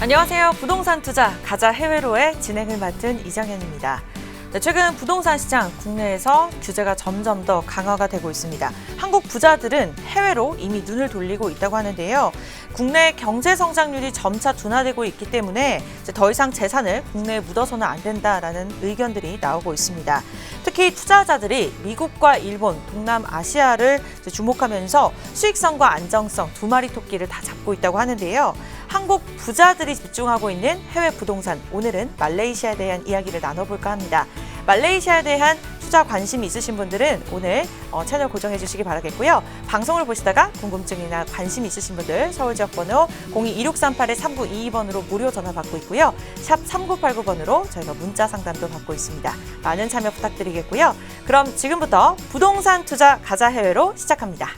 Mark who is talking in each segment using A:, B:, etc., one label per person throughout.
A: 안녕하세요. 부동산 투자 가자 해외로의 진행을 맡은 이정현입니다. 최근 부동산 시장 국내에서 규제가 점점 더 강화가 되고 있습니다. 한국 부자들은 해외로 이미 눈을 돌리고 있다고 하는데요. 국내 경제 성장률이 점차 둔화되고 있기 때문에 더 이상 재산을 국내에 묻어서는 안 된다라는 의견들이 나오고 있습니다. 특히 투자자들이 미국과 일본, 동남아시아를 주목하면서 수익성과 안정성 두 마리 토끼를 다 잡고 있다고 하는데요. 한국 부자들이 집중하고 있는 해외 부동산, 오늘은 말레이시아에 대한 이야기를 나눠볼까 합니다. 말레이시아에 대한 투자 관심이 있으신 분들은 오늘 채널 고정해 주시기 바라겠고요. 방송을 보시다가 궁금증이나 관심 있으신 분들 서울지역번호 02-2638-3922번으로 무료 전화 받고 있고요. 샵 3989번으로 저희가 문자 상담도 받고 있습니다. 많은 참여 부탁드리겠고요. 그럼 지금부터 부동산 투자 가자 해외로 시작합니다.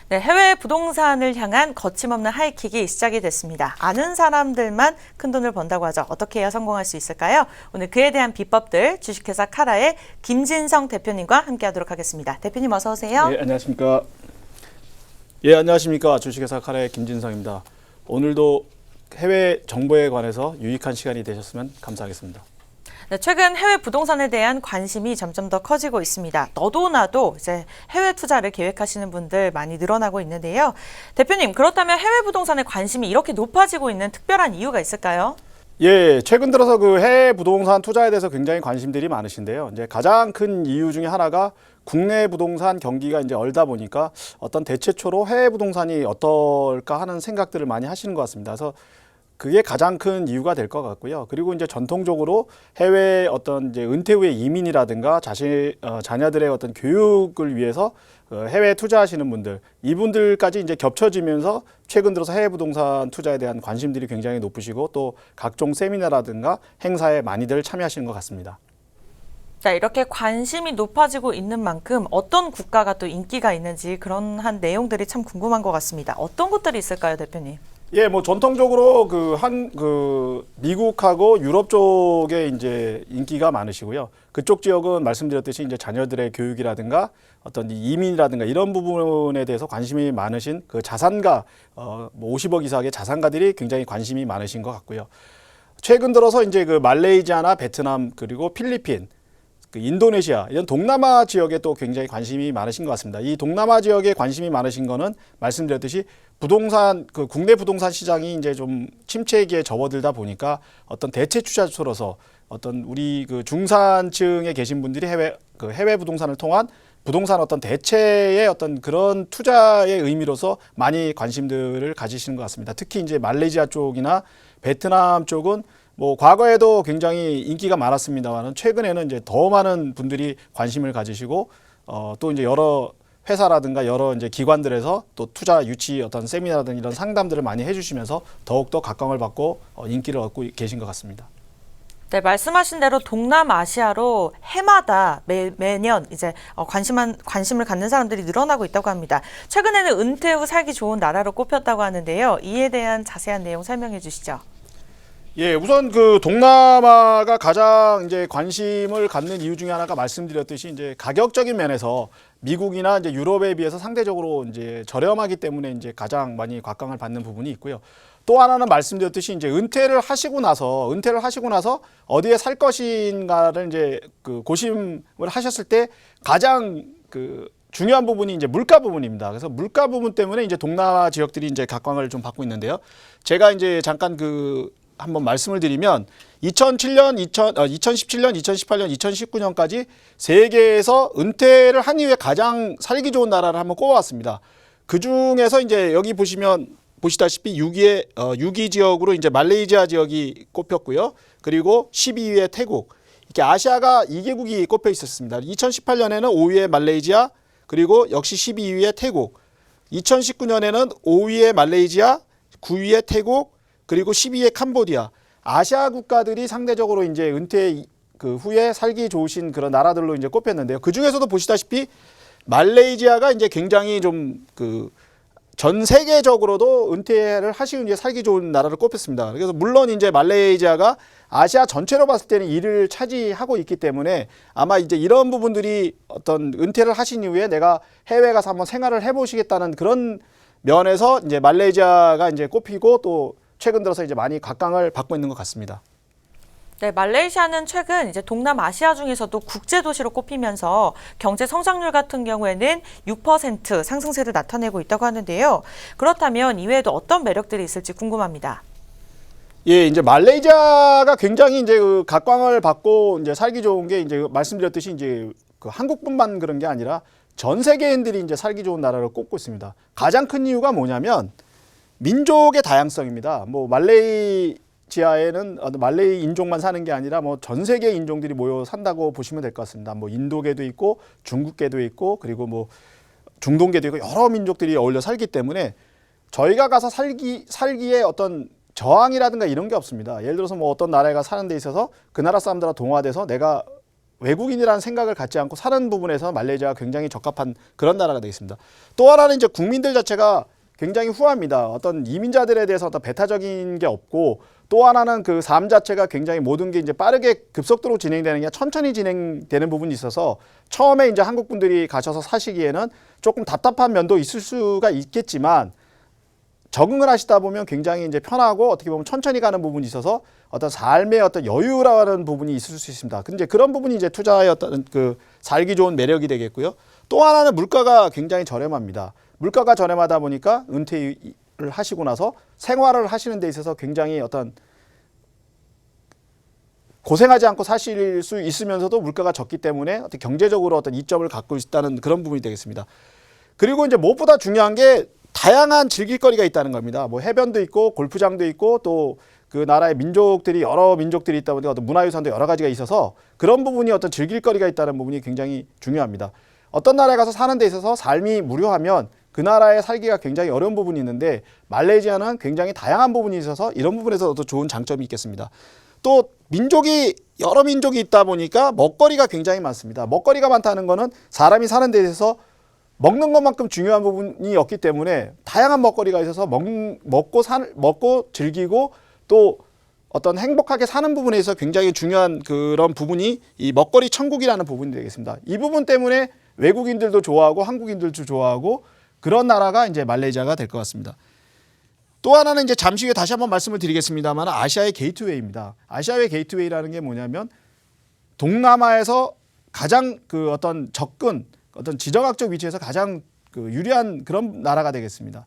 A: 네, 해외 부동산을 향한 거침없는 하이킥이 시작이 됐습니다. 아는 사람들만 큰돈을 번다고 하죠. 어떻게 해야 성공할 수 있을까요? 오늘 그에 대한 비법들 주식회사 카라의 김진성 대표님과 함께하도록 하겠습니다. 대표님 어서 오세요.
B: 네, 안녕하십니까. 안녕하십니까. 주식회사 카라의 김진성입니다. 오늘도 해외 정보에 관해서 유익한 시간이 되셨으면 감사하겠습니다.
A: 네, 최근 해외 부동산에 대한 관심이 점점 더 커지고 있습니다. 너도 나도 이제 해외 투자를 계획하시는 분들 많이 늘어나고 있는데요. 대표님, 그렇다면 해외 부동산에 관심이 이렇게 높아지고 있는 특별한 이유가 있을까요?
B: 예, 최근 들어서 그 해외 부동산 투자에 대해서 굉장히 관심들이 많으신데요. 이제 가장 큰 이유 중에 하나가 국내 부동산 경기가 이제 얼다 보니까 어떤 대체초로 해외 부동산이 어떨까 하는 생각들을 많이 하시는 것 같습니다. 그래서 그게 가장 큰 이유가 될 것 같고요. 그리고 이제 전통적으로 해외 어떤 이제 은퇴 후의 이민이라든가 자녀들의 어떤 교육을 위해서 해외에 투자하시는 분들, 이분들까지 이제 겹쳐지면서 최근 들어서 해외 부동산 투자에 대한 관심들이 굉장히 높으시고 또 각종 세미나라든가 행사에 많이들 참여하시는 것 같습니다.
A: 자, 이렇게 관심이 높아지고 있는 만큼 어떤 국가가 또 인기가 있는지 그런 한 내용들이 참 궁금한 것 같습니다. 어떤 곳들이 있을까요, 대표님?
B: 예, 뭐 전통적으로 미국하고 유럽 쪽에 이제 인기가 많으시고요. 그쪽 지역은 말씀드렸듯이 이제 자녀들의 교육이라든가 어떤 이민이라든가 이런 부분에 대해서 관심이 많으신 그 자산가, 50억 이상의 자산가들이 굉장히 관심이 많으신 것 같고요. 최근 들어서 이제 그 말레이시아나 베트남 그리고 필리핀, 인도네시아 이런 동남아 지역에 또 굉장히 관심이 많으신 것 같습니다. 이 동남아 지역에 관심이 많으신 거는 말씀드렸듯이 부동산 국내 부동산 시장이 이제 좀 침체기에 접어들다 보니까 어떤 대체 투자처로서 어떤 우리 그 중산층에 계신 분들이 해외 부동산을 통한 부동산 어떤 대체의 어떤 그런 투자의 의미로서 많이 관심들을 가지시는 것 같습니다. 특히 이제 말레이시아 쪽이나 베트남 쪽은 뭐 과거에도 굉장히 인기가 많았습니다만 최근에는 이제 더 많은 분들이 관심을 가지시고 또 이제 여러 회사라든가 여러 이제 기관들에서 또 투자 유치 어떤 세미나라든지 이런 상담들을 많이 해주시면서 더욱더 각광을 받고 인기를 얻고 계신 것 같습니다.
A: 네, 말씀하신 대로 동남아시아로 해마다 매년 이제 관심을 갖는 사람들이 늘어나고 있다고 합니다. 최근에는 은퇴 후 살기 좋은 나라로 꼽혔다고 하는데요. 이에 대한 자세한 내용 설명해 주시죠.
B: 예, 우선 그 동남아가 가장 이제 관심을 갖는 이유 중에 하나가 말씀드렸듯이 이제 가격적인 면에서 미국이나 이제 유럽에 비해서 상대적으로 이제 저렴하기 때문에 이제 가장 많이 각광을 받는 부분이 있고요. 또 하나는 말씀드렸듯이 이제 은퇴를 하시고 나서 어디에 살 것인가를 이제 그 고심을 하셨을 때 가장 중요한 부분이 이제 물가 부분입니다. 그래서 물가 부분 때문에 이제 동남아 지역들이 이제 각광을 좀 받고 있는데요. 제가 이제 잠깐 한번 말씀을 드리면 2017년, 2018년, 2019년까지 세계에서 은퇴를 한 이후에 가장 살기 좋은 나라를 한번 꼽아왔습니다. 그 중에서 이제 여기 보시다시피 6위 지역으로 이제 말레이시아 지역이 꼽혔고요. 그리고 12위에 태국. 이렇게 아시아가 2개국이 꼽혀 있었습니다. 2018년에는 5위에 말레이시아, 그리고 역시 12위에 태국. 2019년에는 5위에 말레이시아, 9위에 태국, 그리고 12위에 캄보디아. 아시아 국가들이 상대적으로 이제 은퇴 후에 살기 좋으신 그런 나라들로 이제 꼽혔는데요. 그 중에서도 보시다시피 말레이시아가 이제 굉장히 좀 전 세계적으로도 은퇴를 하시고 이제 살기 좋은 나라로 꼽혔습니다. 그래서 물론 이제 말레이시아가 아시아 전체로 봤을 때는 1위를 차지하고 있기 때문에 아마 이제 이런 부분들이 어떤 은퇴를 하신 이후에 내가 해외 가서 한번 생활을 해보시겠다는 그런 면에서 이제 말레이시아가 이제 꼽히고 또 최근 들어서 이제 많이 각광을 받고 있는 것 같습니다.
A: 네, 말레이시아는 최근 이제 동남아시아 중에서도 국제 도시로 꼽히면서 경제 성장률 같은 경우에는 6% 상승세를 나타내고 있다고 하는데요. 그렇다면 이외에도 어떤 매력들이 있을지 궁금합니다.
B: 예, 이제 말레이시아가 굉장히 이제 그 각광을 받고 이제 살기 좋은 게 이제 말씀드렸듯이 이제 그 한국뿐만 그런 게 아니라 전 세계인들이 이제 살기 좋은 나라로 꼽고 있습니다. 가장 큰 이유가 뭐냐면 민족의 다양성입니다. 뭐 말레이시아에는 말레이 인종만 사는 게 아니라 뭐 전 세계 인종들이 모여 산다고 보시면 될 것 같습니다. 뭐 인도계도 있고 중국계도 있고 그리고 뭐 중동계도 있고 여러 민족들이 어울려 살기 때문에 저희가 가서 살기에 어떤 저항이라든가 이런 게 없습니다. 예를 들어서 뭐 어떤 나라에 가 사는 데 있어서 그 나라 사람들과 동화돼서 내가 외국인이라는 생각을 갖지 않고 사는 부분에서 말레이시아가 굉장히 적합한 그런 나라가 되겠습니다. 또 하나는 이제 국민들 자체가 굉장히 후합니다. 어떤 이민자들에 대해서 어떤 배타적인 게 없고 또 하나는 그 삶 자체가 굉장히 모든 게 이제 빠르게 급속도로 진행되는 게 천천히 진행되는 부분이 있어서 처음에 이제 한국 분들이 가셔서 사시기에는 조금 답답한 면도 있을 수가 있겠지만 적응을 하시다 보면 굉장히 이제 편하고 어떻게 보면 천천히 가는 부분이 있어서 어떤 삶의 어떤 여유라는 부분이 있을 수 있습니다. 근데 그런 부분이 이제 투자의 어떤 그 살기 좋은 매력이 되겠고요. 또 하나는 물가가 굉장히 저렴합니다. 물가가 저렴하다 보니까 은퇴를 하시고 나서 생활을 하시는 데 있어서 굉장히 어떤 고생하지 않고 사실 수 있으면서도 물가가 적기 때문에 어떤 경제적으로 어떤 이점을 갖고 있다는 그런 부분이 되겠습니다. 그리고 이제 무엇보다 중요한 게 다양한 즐길거리가 있다는 겁니다. 뭐 해변도 있고 골프장도 있고 또 그 나라의 민족들이 여러 민족들이 있다 보니까 어떤 문화유산도 여러 가지가 있어서 그런 부분이 어떤 즐길거리가 있다는 부분이 굉장히 중요합니다. 어떤 나라에 가서 사는 데 있어서 삶이 무료하면 그 나라에 살기가 굉장히 어려운 부분이 있는데 말레이시아는 굉장히 다양한 부분이 있어서 이런 부분에서 또 좋은 장점이 있겠습니다. 또 민족이 여러 민족이 있다 보니까 먹거리가 굉장히 많습니다. 먹거리가 많다는 거는 사람이 사는 데 있어서 먹는 것만큼 중요한 부분이 없기 때문에 다양한 먹거리가 있어서 먹고 즐기고 또 어떤 행복하게 사는 부분에 있어서 굉장히 중요한 그런 부분이 이 먹거리 천국이라는 부분이 되겠습니다. 이 부분 때문에 외국인들도 좋아하고 한국인들도 좋아하고 그런 나라가 이제 말레이시아가 될 것 같습니다. 또 하나는 이제 잠시 후에 다시 한번 말씀을 드리겠습니다만 아시아의 게이트웨이입니다. 아시아의 게이트웨이라는 게 뭐냐면 동남아에서 가장 그 어떤 접근 어떤 지정학적 위치에서 가장 그 유리한 그런 나라가 되겠습니다.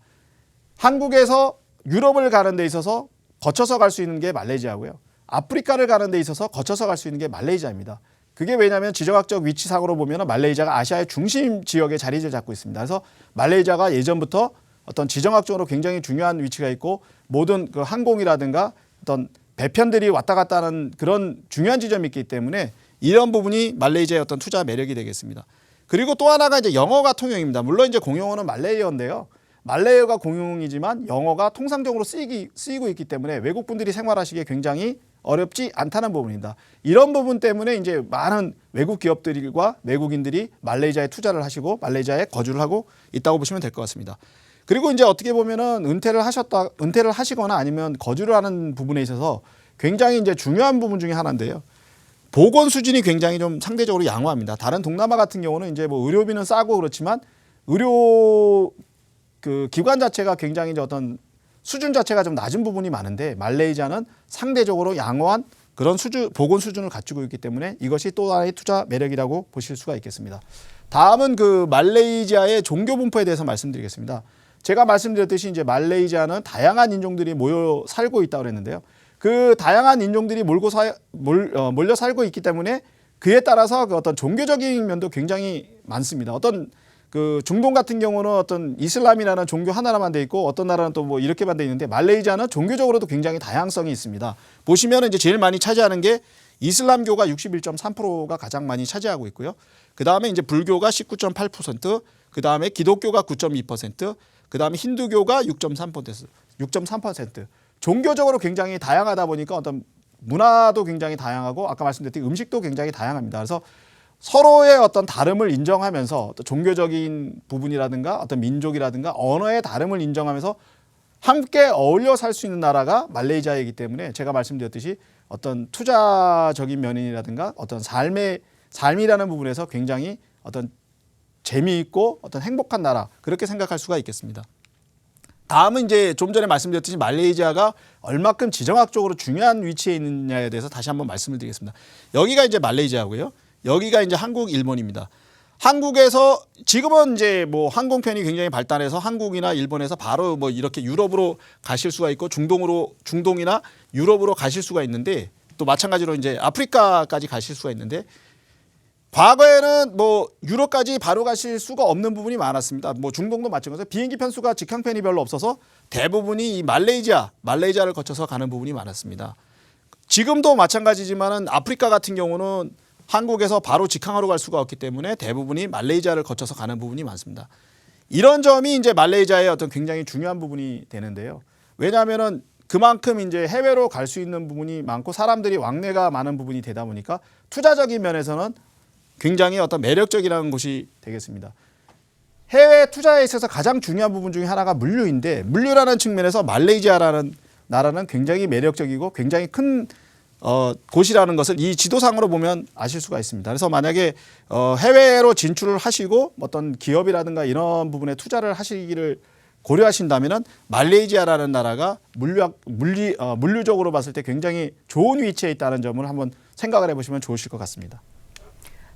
B: 한국에서 유럽을 가는 데 있어서 거쳐서 갈 수 있는 게 말레이시아고요. 아프리카를 가는 데 있어서 거쳐서 갈 수 있는 게 말레이시아입니다. 그게 왜냐하면 지정학적 위치상으로 보면 말레이시아가 아시아의 중심 지역에 자리를 잡고 있습니다. 그래서 말레이시아가 예전부터 어떤 지정학적으로 굉장히 중요한 위치가 있고 모든 그 항공이라든가 어떤 배편들이 왔다 갔다 하는 그런 중요한 지점이 있기 때문에 이런 부분이 말레이시아의 어떤 투자 매력이 되겠습니다. 그리고 또 하나가 이제 영어가 통용입니다. 물론 이제 공용어는 말레이어인데요. 말레이어가 공용이지만 영어가 통상적으로 쓰이고 있기 때문에 외국 분들이 생활하시기에 굉장히 어렵지 않다는 부분입니다. 이런 부분 때문에 이제 많은 외국 기업들과 외국인들이 말레이시아에 투자를 하시고 말레이시아에 거주를 하고 있다고 보시면 될 것 같습니다. 그리고 이제 어떻게 보면은 은퇴를 하시거나 아니면 거주를 하는 부분에 있어서 굉장히 이제 중요한 부분 중에 하나인데요. 보건 수준이 굉장히 좀 상대적으로 양호합니다. 다른 동남아 같은 경우는 이제 뭐 의료비는 싸고 그렇지만 의료 그 기관 자체가 굉장히 이제 어떤 수준 자체가 좀 낮은 부분이 많은데 말레이시아는 상대적으로 양호한 그런 보건 수준을 갖추고 있기 때문에 이것이 또 하나의 투자 매력이라고 보실 수가 있겠습니다. 다음은 그 말레이시아의 종교 분포에 대해서 말씀드리겠습니다. 제가 말씀드렸듯이 이제 말레이시아는 다양한 인종들이 모여 살고 있다고 그랬는데요. 그 다양한 인종들이 몰려 살고 있기 때문에 그에 따라서 그 어떤 종교적인 면도 굉장히 많습니다. 어떤 그 중동 같은 경우는 어떤 이슬람이라는 종교 하나만 돼 있고 어떤 나라는 또 뭐 이렇게만 돼 있는데 말레이시아는 종교적으로도 굉장히 다양성이 있습니다. 보시면 이제 제일 많이 차지하는 게 이슬람교가 61.3%가 가장 많이 차지하고 있고요. 그 다음에 이제 불교가 19.8%, 그 다음에 기독교가 9.2%, 그 다음에 힌두교가 6.3%. 종교적으로 굉장히 다양하다 보니까 어떤 문화도 굉장히 다양하고 아까 말씀드렸듯이 음식도 굉장히 다양합니다. 그래서 서로의 어떤 다름을 인정하면서 어떤 종교적인 부분이라든가 어떤 민족이라든가 언어의 다름을 인정하면서 함께 어울려 살 수 있는 나라가 말레이시아이기 때문에 제가 말씀드렸듯이 어떤 투자적인 면이라든가 어떤 삶이라는 부분에서 굉장히 어떤 재미있고 어떤 행복한 나라 그렇게 생각할 수가 있겠습니다. 다음은 이제 좀 전에 말씀드렸듯이 말레이시아가 얼마큼 지정학적으로 중요한 위치에 있느냐에 대해서 다시 한번 말씀을 드리겠습니다. 여기가 이제 말레이시아고요. 여기가 이제 한국, 일본입니다. 한국에서 지금은 이제 뭐 항공편이 굉장히 발달해서 한국이나 일본에서 바로 뭐 이렇게 유럽으로 가실 수가 있고 중동이나 유럽으로 가실 수가 있는데 또 마찬가지로 이제 아프리카까지 가실 수가 있는데 과거에는 뭐 유럽까지 바로 가실 수가 없는 부분이 많았습니다. 뭐 중동도 마찬가지로 비행기 편수가 직항편이 별로 없어서 대부분이 이 말레이시아를 거쳐서 가는 부분이 많았습니다. 지금도 마찬가지지만은 아프리카 같은 경우는 한국에서 바로 직항으로 갈 수가 없기 때문에 대부분이 말레이시아를 거쳐서 가는 부분이 많습니다. 이런 점이 이제 말레이시아의 어떤 굉장히 중요한 부분이 되는데요. 왜냐하면은 그만큼 이제 해외로 갈 수 있는 부분이 많고 사람들이 왕래가 많은 부분이 되다 보니까 투자적인 면에서는 굉장히 어떤 매력적이라는 곳이 되겠습니다. 해외 투자에 있어서 가장 중요한 부분 중에 하나가 물류인데 물류라는 측면에서 말레이시아라는 나라는 굉장히 매력적이고 굉장히 큰 곳이라는 것을 이 지도상으로 보면 아실 수가 있습니다. 그래서 만약에 해외로 진출을 하시고 어떤 기업이라든가 이런 부분에 투자를 하시기를 고려하신다면은 말레이시아라는 나라가 물류적으로 봤을 때 굉장히 좋은 위치에 있다는 점을 한번 생각을 해보시면 좋으실 것 같습니다.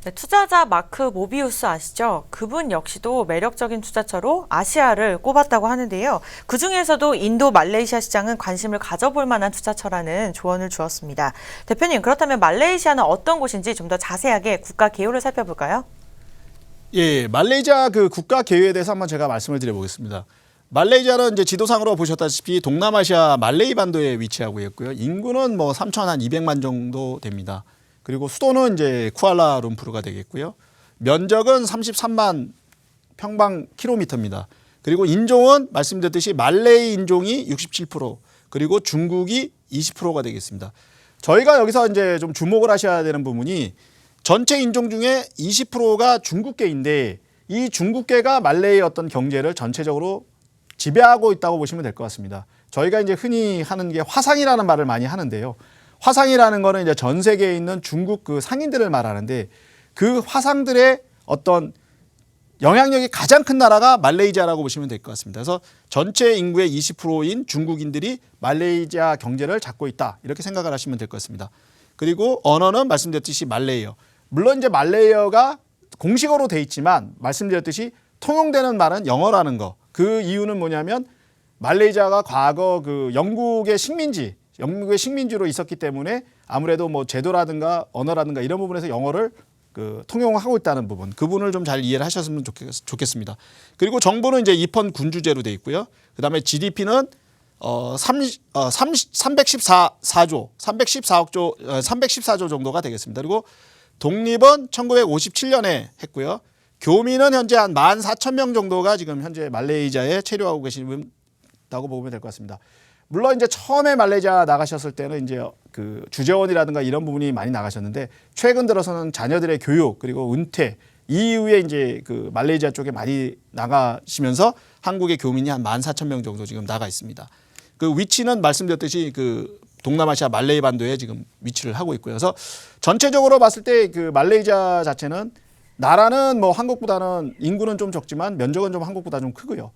A: 네, 투자자 마크 모비우스 아시죠? 그분 역시도 매력적인 투자처로 아시아를 꼽았다고 하는데요. 그중에서도 인도 말레이시아 시장은 관심을 가져볼 만한 투자처라는 조언을 주었습니다. 대표님, 그렇다면 말레이시아는 어떤 곳인지 좀 더 자세하게 국가 개요를 살펴볼까요?
B: 예, 말레이시아 그 국가 개요에 대해서 한번 제가 말씀을 드려보겠습니다. 말레이시아는 이제 지도상으로 보셨다시피 동남아시아 말레이 반도에 위치하고 있고요. 인구는 뭐 3,200만 정도 됩니다. 그리고 수도는 이제 쿠알라룸푸르가 되겠고요. 면적은 33만 평방 킬로미터입니다. 그리고 인종은 말씀드렸듯이 말레이 인종이 67%, 그리고 중국이 20%가 되겠습니다. 저희가 여기서 이제 좀 주목을 하셔야 되는 부분이 전체 인종 중에 20%가 중국계인데 이 중국계가 말레이의 어떤 경제를 전체적으로 지배하고 있다고 보시면 될 것 같습니다. 저희가 이제 흔히 하는 게 화상이라는 말을 많이 하는데요. 화상이라는 거는 이제 전 세계에 있는 중국 그 상인들을 말하는데 그 화상들의 어떤 영향력이 가장 큰 나라가 말레이시아라고 보시면 될 것 같습니다. 그래서 전체 인구의 20%인 중국인들이 말레이시아 경제를 잡고 있다. 이렇게 생각을 하시면 될 것 같습니다. 그리고 언어는 말씀드렸듯이 말레이어. 물론 이제 말레이어가 공식어로 돼 있지만 말씀드렸듯이 통용되는 말은 영어라는 거. 그 이유는 뭐냐면 말레이시아가 과거 그 영국의 식민지로 있었기 때문에 아무래도 뭐 제도라든가 언어라든가 이런 부분에서 영어를 그 통용하고 있다는 부분, 그 부분을 좀 잘 이해를 하셨으면 좋겠습니다. 그리고 정부는 이제 입헌 군주제로 돼 있고요. 그다음에 GDP는 314조 정도가 되겠습니다. 그리고 독립은 1957년에 했고요. 교민은 현재 한 14,000명 정도가 지금 현재 말레이시아에 체류하고 계신다고 보면 될 것 같습니다. 물론 이제 처음에 말레이시아 나가셨을 때는 이제 그 주재원이라든가 이런 부분이 많이 나가셨는데 최근 들어서는 자녀들의 교육 그리고 은퇴 이후에 이제 그 말레이시아 쪽에 많이 나가시면서 한국의 교민이 한 14,000명 정도 지금 나가 있습니다. 그 위치는 말씀드렸듯이 그 동남아시아 말레이 반도에 지금 위치를 하고 있고요. 그래서 전체적으로 봤을 때 그 말레이시아 자체는 나라는 뭐 한국보다는 인구는 좀 적지만 면적은 좀 한국보다 좀 크고요.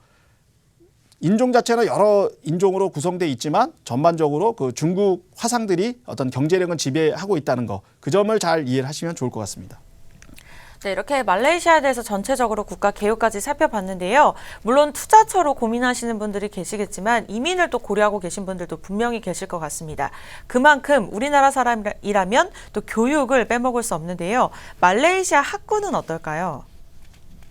B: 인종 자체는 여러 인종으로 구성되어 있지만 전반적으로 그 중국 화상들이 어떤 경제력은 지배하고 있다는 거, 그 점을 잘 이해를 하시면 좋을 것 같습니다.
A: 네, 이렇게 말레이시아에 대해서 전체적으로 국가 개요까지 살펴봤는데요. 물론 투자처로 고민하시는 분들이 계시겠지만 이민을 또 고려하고 계신 분들도 분명히 계실 것 같습니다. 그만큼 우리나라 사람이라면 또 교육을 빼먹을 수 없는데요. 말레이시아 학군은 어떨까요?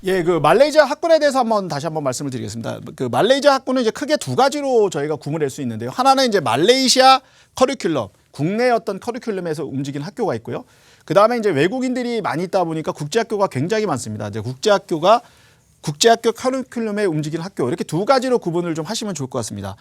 B: 예, 그 말레이시아 학군에 대해서 다시 한번 말씀을 드리겠습니다. 그 말레이시아 학군은 이제 크게 두 가지로 저희가 구분할 수 있는데요. 하나는 이제 말레이시아 커리큘럼, 국내 어떤 커리큘럼에서 움직이는 학교가 있고요. 그 다음에 이제 외국인들이 많이 있다 보니까 국제학교가 굉장히 많습니다. 이제 국제학교 커리큘럼에 움직이는 학교, 이렇게 두 가지로 구분을 좀 하시면 좋을 것 같습니다.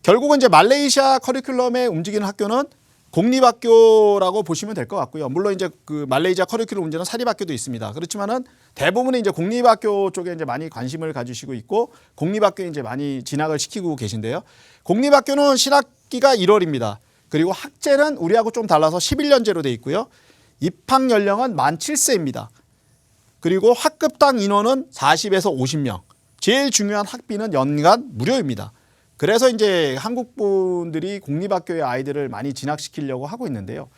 B: 결국은 이제 말레이시아 커리큘럼에 움직이는 학교는 공립학교라고 보시면 될 것 같고요. 물론 이제 그 말레이시아 커리큘럼 문제는 사립학교도 있습니다. 그렇지만은 대부분은 이제 공립학교 쪽에 이제 많이 관심을 가지시고 있고 공립학교에 이제 많이 진학을 시키고 계신데요. 공립학교는 신학기가 1월입니다. 그리고 학제는 우리하고 좀 달라서 11년제로 돼 있고요. 입학 연령은 만 7세입니다. 그리고 학급당 인원은 40에서 50명. 제일 중요한 학비는 연간 무료입니다. 그래서 이제 한국 분들이 공립학교의 아이들을 많이 진학시키려고 하고 있는데요.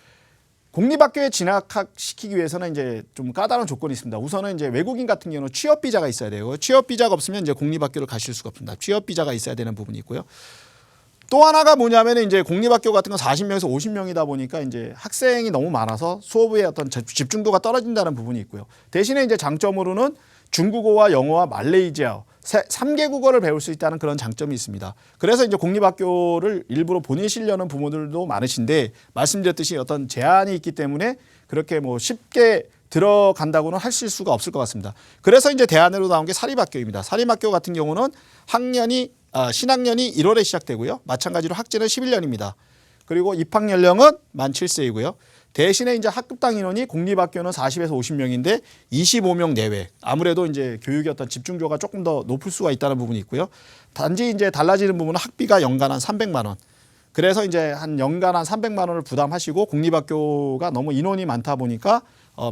B: 공립학교에 진학시키기 위해서는 이제 좀 까다로운 조건이 있습니다. 우선은 이제 외국인 같은 경우는 취업 비자가 있어야 되고 취업 비자가 없으면 이제 공립학교를 가실 수가 없습니다. 취업 비자가 있어야 되는 부분이 있고요. 또 하나가 뭐냐면 이제 공립학교 같은 건 40명에서 50명이다 보니까 이제 학생이 너무 많아서 수업의 어떤 집중도가 떨어진다는 부분이 있고요. 대신에 이제 장점으로는 중국어와 영어와 말레이시아 3개 국어를 배울 수 있다는 그런 장점이 있습니다. 그래서 이제 공립학교를 일부러 보내시려는 부모들도 많으신데 말씀드렸듯이 어떤 제한이 있기 때문에 그렇게 뭐 쉽게 들어간다고는 하실 수가 없을 것 같습니다. 그래서 이제 대안으로 나온 게 사립학교입니다. 사립학교 같은 경우는 신학년이 1월에 시작되고요. 마찬가지로 학제는 11년입니다. 그리고 입학 연령은 만 7세이고요. 대신에 이제 학급당 인원이 공립학교는 40에서 50명인데 25명 내외. 아무래도 이제 교육의 어떤 집중도가 조금 더 높을 수가 있다는 부분이 있고요. 단지 이제 달라지는 부분은 학비가 연간 한 300만 원. 그래서 이제 한 연간 한 300만 원을 부담하시고 공립학교가 너무 인원이 많다 보니까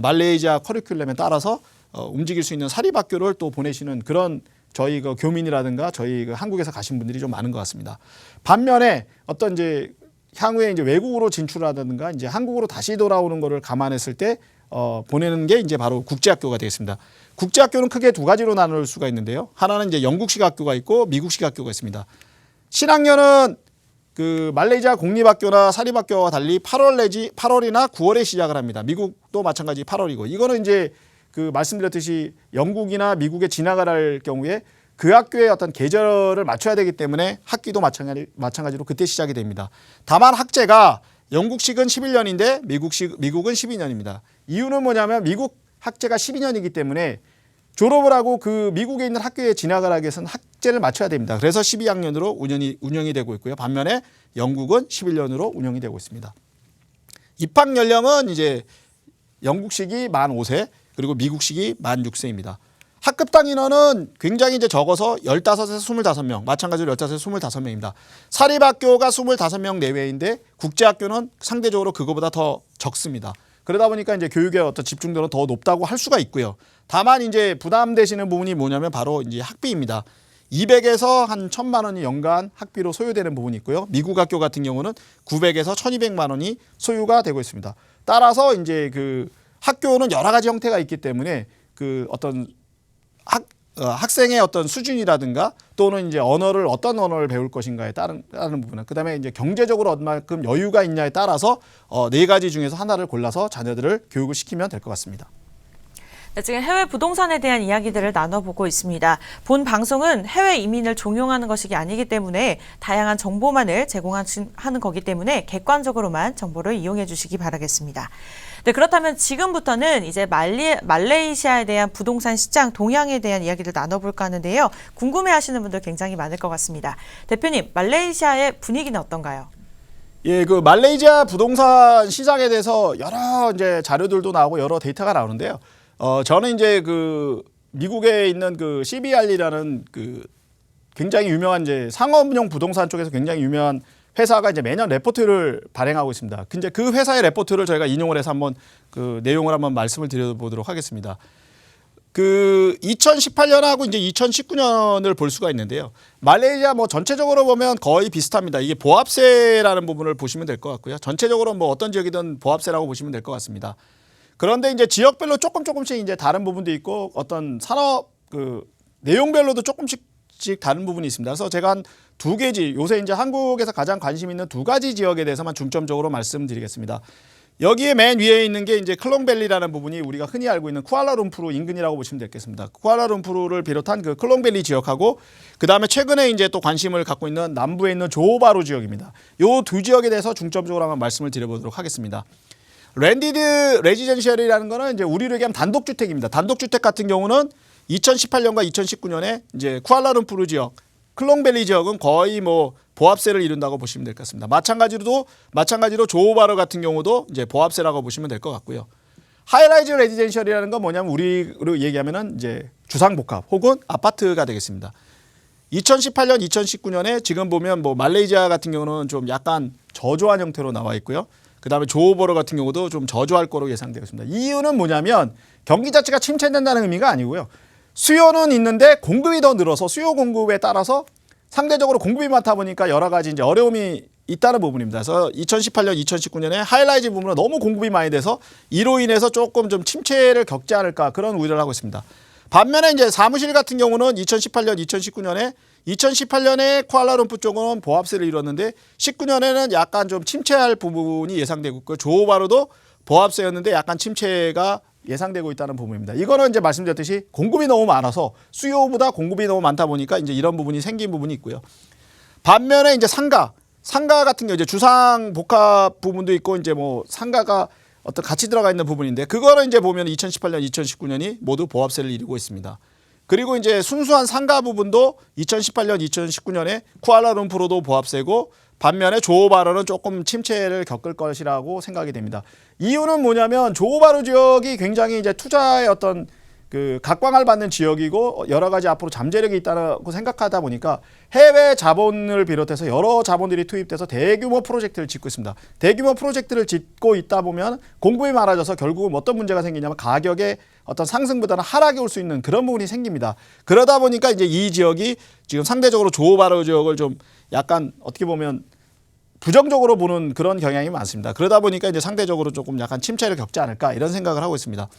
B: 말레이시아 커리큘럼에 따라서 움직일 수 있는 사립학교를 또 보내시는 그런 저희 그 교민이라든가 저희 그 한국에서 가신 분들이 좀 많은 것 같습니다. 반면에 어떤 이제 향후에 이제 외국으로 진출하든가 이제 한국으로 다시 돌아오는 거를 감안했을 때 보내는 게 이제 바로 국제학교가 되겠습니다. 국제학교는 크게 두 가지로 나눌 수가 있는데요. 하나는 이제 영국식 학교가 있고 미국식 학교가 있습니다. 신학년은 그 말레이시아 공립학교나 사립학교와 달리 8월이나 9월에 시작을 합니다. 미국도 마찬가지 8월이고 이거는 이제 그 말씀드렸듯이 영국이나 미국에 진학을 할 경우에 그 학교의 어떤 계절을 맞춰야 되기 때문에 학기도 마찬가지로 그때 시작이 됩니다. 다만 학제가 영국식은 11년인데 미국은 12년입니다. 이유는 뭐냐면 미국 학제가 12년이기 때문에 졸업을 하고 그 미국에 있는 학교에 진학을 하기 위해서는 학제를 맞춰야 됩니다. 그래서 12학년으로 운영이 되고 있고요. 반면에 영국은 11년으로 운영이 되고 있습니다. 입학 연령은 이제 영국식이 만 5세 그리고 미국식이 만 6세입니다. 학급당 인원은 굉장히 이제 적어서 15에서 25명, 마찬가지로 15에서 25명입니다. 사립학교가 25명 내외인데 국제학교는 상대적으로 그거보다 더 적습니다. 그러다 보니까 이제 교육의 어떤 집중도는 더 높다고 할 수가 있고요. 다만 이제 부담되시는 부분이 뭐냐면 바로 이제 학비입니다. 200에서 한 1,000만 원이 연간 학비로 소요되는 부분이 있고요. 미국 학교 같은 경우는 900에서 1,200만 원이 소요가 되고 있습니다. 따라서 이제 그 학교는 여러 가지 형태가 있기 때문에 그 어떤 학생의 어떤 수준이라든가 또는 이제 어떤 언어를 배울 것인가에 따른 부분은 그다음에 이제 경제적으로 얼마큼 여유가 있냐에 따라서 네 가지 중에서 하나를 골라서 자녀들을 교육을 시키면 될 것 같습니다.
A: 네, 지금 해외 부동산에 대한 이야기들을 나눠보고 있습니다. 본 방송은 해외 이민을 종용하는 것이 아니기 때문에 다양한 정보만을 제공하는 거기 때문에 객관적으로만 정보를 이용해 주시기 바라겠습니다. 네, 그렇다면 지금부터는 이제 말레이시아에 대한 부동산 시장 동향에 대한 이야기를 나눠볼까 하는데요. 궁금해하시는 분들 굉장히 많을 것 같습니다. 대표님, 말레이시아의 분위기는 어떤가요?
B: 예, 그 말레이시아 부동산 시장에 대해서 여러 이제 자료들도 나오고 여러 데이터가 나오는데요. 저는 이제 그 미국에 있는 그 CBRE라는 그 굉장히 유명한 이제 상업용 부동산 쪽에서 굉장히 유명한 회사가 이제 매년 레포트를 발행하고 있습니다. 근데 그 회사의 레포트를 저희가 인용을 해서 한번 그 내용을 한번 말씀을 드려보도록 하겠습니다. 그 2018년하고 이제 2019년을 볼 수가 있는데요. 말레이시아 뭐 전체적으로 보면 거의 비슷합니다. 이게 보합세라는 부분을 보시면 될 것 같고요. 전체적으로 뭐 어떤 지역이든 보합세라고 보시면 될 것 같습니다. 그런데 이제 지역별로 조금씩 이제 다른 부분도 있고 어떤 산업 그 내용별로도 조금씩 다른 부분이 있습니다. 그래서 제가 한 두 개지 요새 이제 한국에서 가장 관심 있는 두 가지 지역에 대해서만 중점적으로 말씀드리겠습니다. 여기에 맨 위에 있는 게 이제 클롱밸리라는 부분이 우리가 흔히 알고 있는 쿠알라룸푸르 인근이라고 보시면 되겠습니다. 쿠알라룸푸르를 비롯한 그 클롱밸리 지역하고 그 다음에 최근에 이제 또 관심을 갖고 있는 남부에 있는 조호바루 지역입니다. 요 두 지역에 대해서 중점적으로 한번 말씀을 드려보도록 하겠습니다. 랜디드 레지던셜이라는 거는 이제 우리로 얘기하면 단독주택입니다. 단독주택 같은 경우는 2018년과 2019년에 이제 쿠알라룸푸르 지역, 클롱밸리 지역은 거의 뭐 보합세를 이룬다고 보시면 될 것 같습니다. 마찬가지로 조호바르 같은 경우도 이제 보합세라고 보시면 될 것 같고요. 하이라이즈 레지덴셜이라는 건 뭐냐면 우리로 얘기하면은 이제 주상복합 혹은 아파트가 되겠습니다. 2018년, 2019년에 지금 보면 뭐 말레이시아 같은 경우는 좀 약간 저조한 형태로 나와 있고요. 그다음에 조호바르 같은 경우도 좀 저조할 거로 예상되고 있습니다. 이유는 뭐냐면 경기 자체가 침체된다는 의미가 아니고요. 수요는 있는데 공급이 더 늘어서 수요 공급에 따라서 상대적으로 공급이 많다 보니까 여러 가지 이제 어려움이 있다는 부분입니다. 그래서 2018년, 2019년에 하이라이즈 부분은 너무 공급이 많이 돼서 이로 인해서 조금 좀 침체를 겪지 않을까 그런 우려를 하고 있습니다. 반면에 이제 사무실 같은 경우는 2018년, 2019년에 쿠알라룸푸 쪽은 보합세를 이뤘는데 19년에는 약간 좀 침체할 부분이 예상되고 있고 조호바르도 보합세였는데 약간 침체가 예상되고 있다는 부분입니다. 이거는 이제 말씀드렸듯이 공급이 너무 많아서 수요보다 공급이 너무 많다 보니까 이제 이런 부분이 생긴 부분이 있고요. 반면에 이제 상가 같은 경우 이제 주상 복합 부분도 있고 이제 뭐 상가가 어떤 같이 들어가 있는 부분인데 그거는 이제 보면 2018년, 2019년이 모두 보합세를 이루고 있습니다. 그리고 이제 순수한 상가 부분도 2018년, 2019년에 쿠알라룸푸르도 보합세고 반면에 조호바르는 조금 침체를 겪을 것이라고 생각이 됩니다. 이유는 뭐냐면 조호바르 지역이 굉장히 이제 투자의 어떤 그 각광을 받는 지역이고 여러 가지 앞으로 잠재력이 있다고 생각하다 보니까 해외 자본을 비롯해서 여러 자본들이 투입돼서 대규모 프로젝트를 짓고 있습니다. 대규모 프로젝트를 짓고 있다 보면 공급이 많아져서 결국은 어떤 문제가 생기냐면 가격의 어떤 상승보다는 하락이 올 수 있는 그런 부분이 생깁니다. 그러다 보니까 이제 이 지역이 지금 상대적으로 조호바르 지역을 좀 약간 어떻게 보면 부정적으로 보는 그런 경향이 많습니다. 그러다 보니까 이제 상대적으로 조금 약간 침체를 겪지 않을까 이런 생각을 하고 있습니다.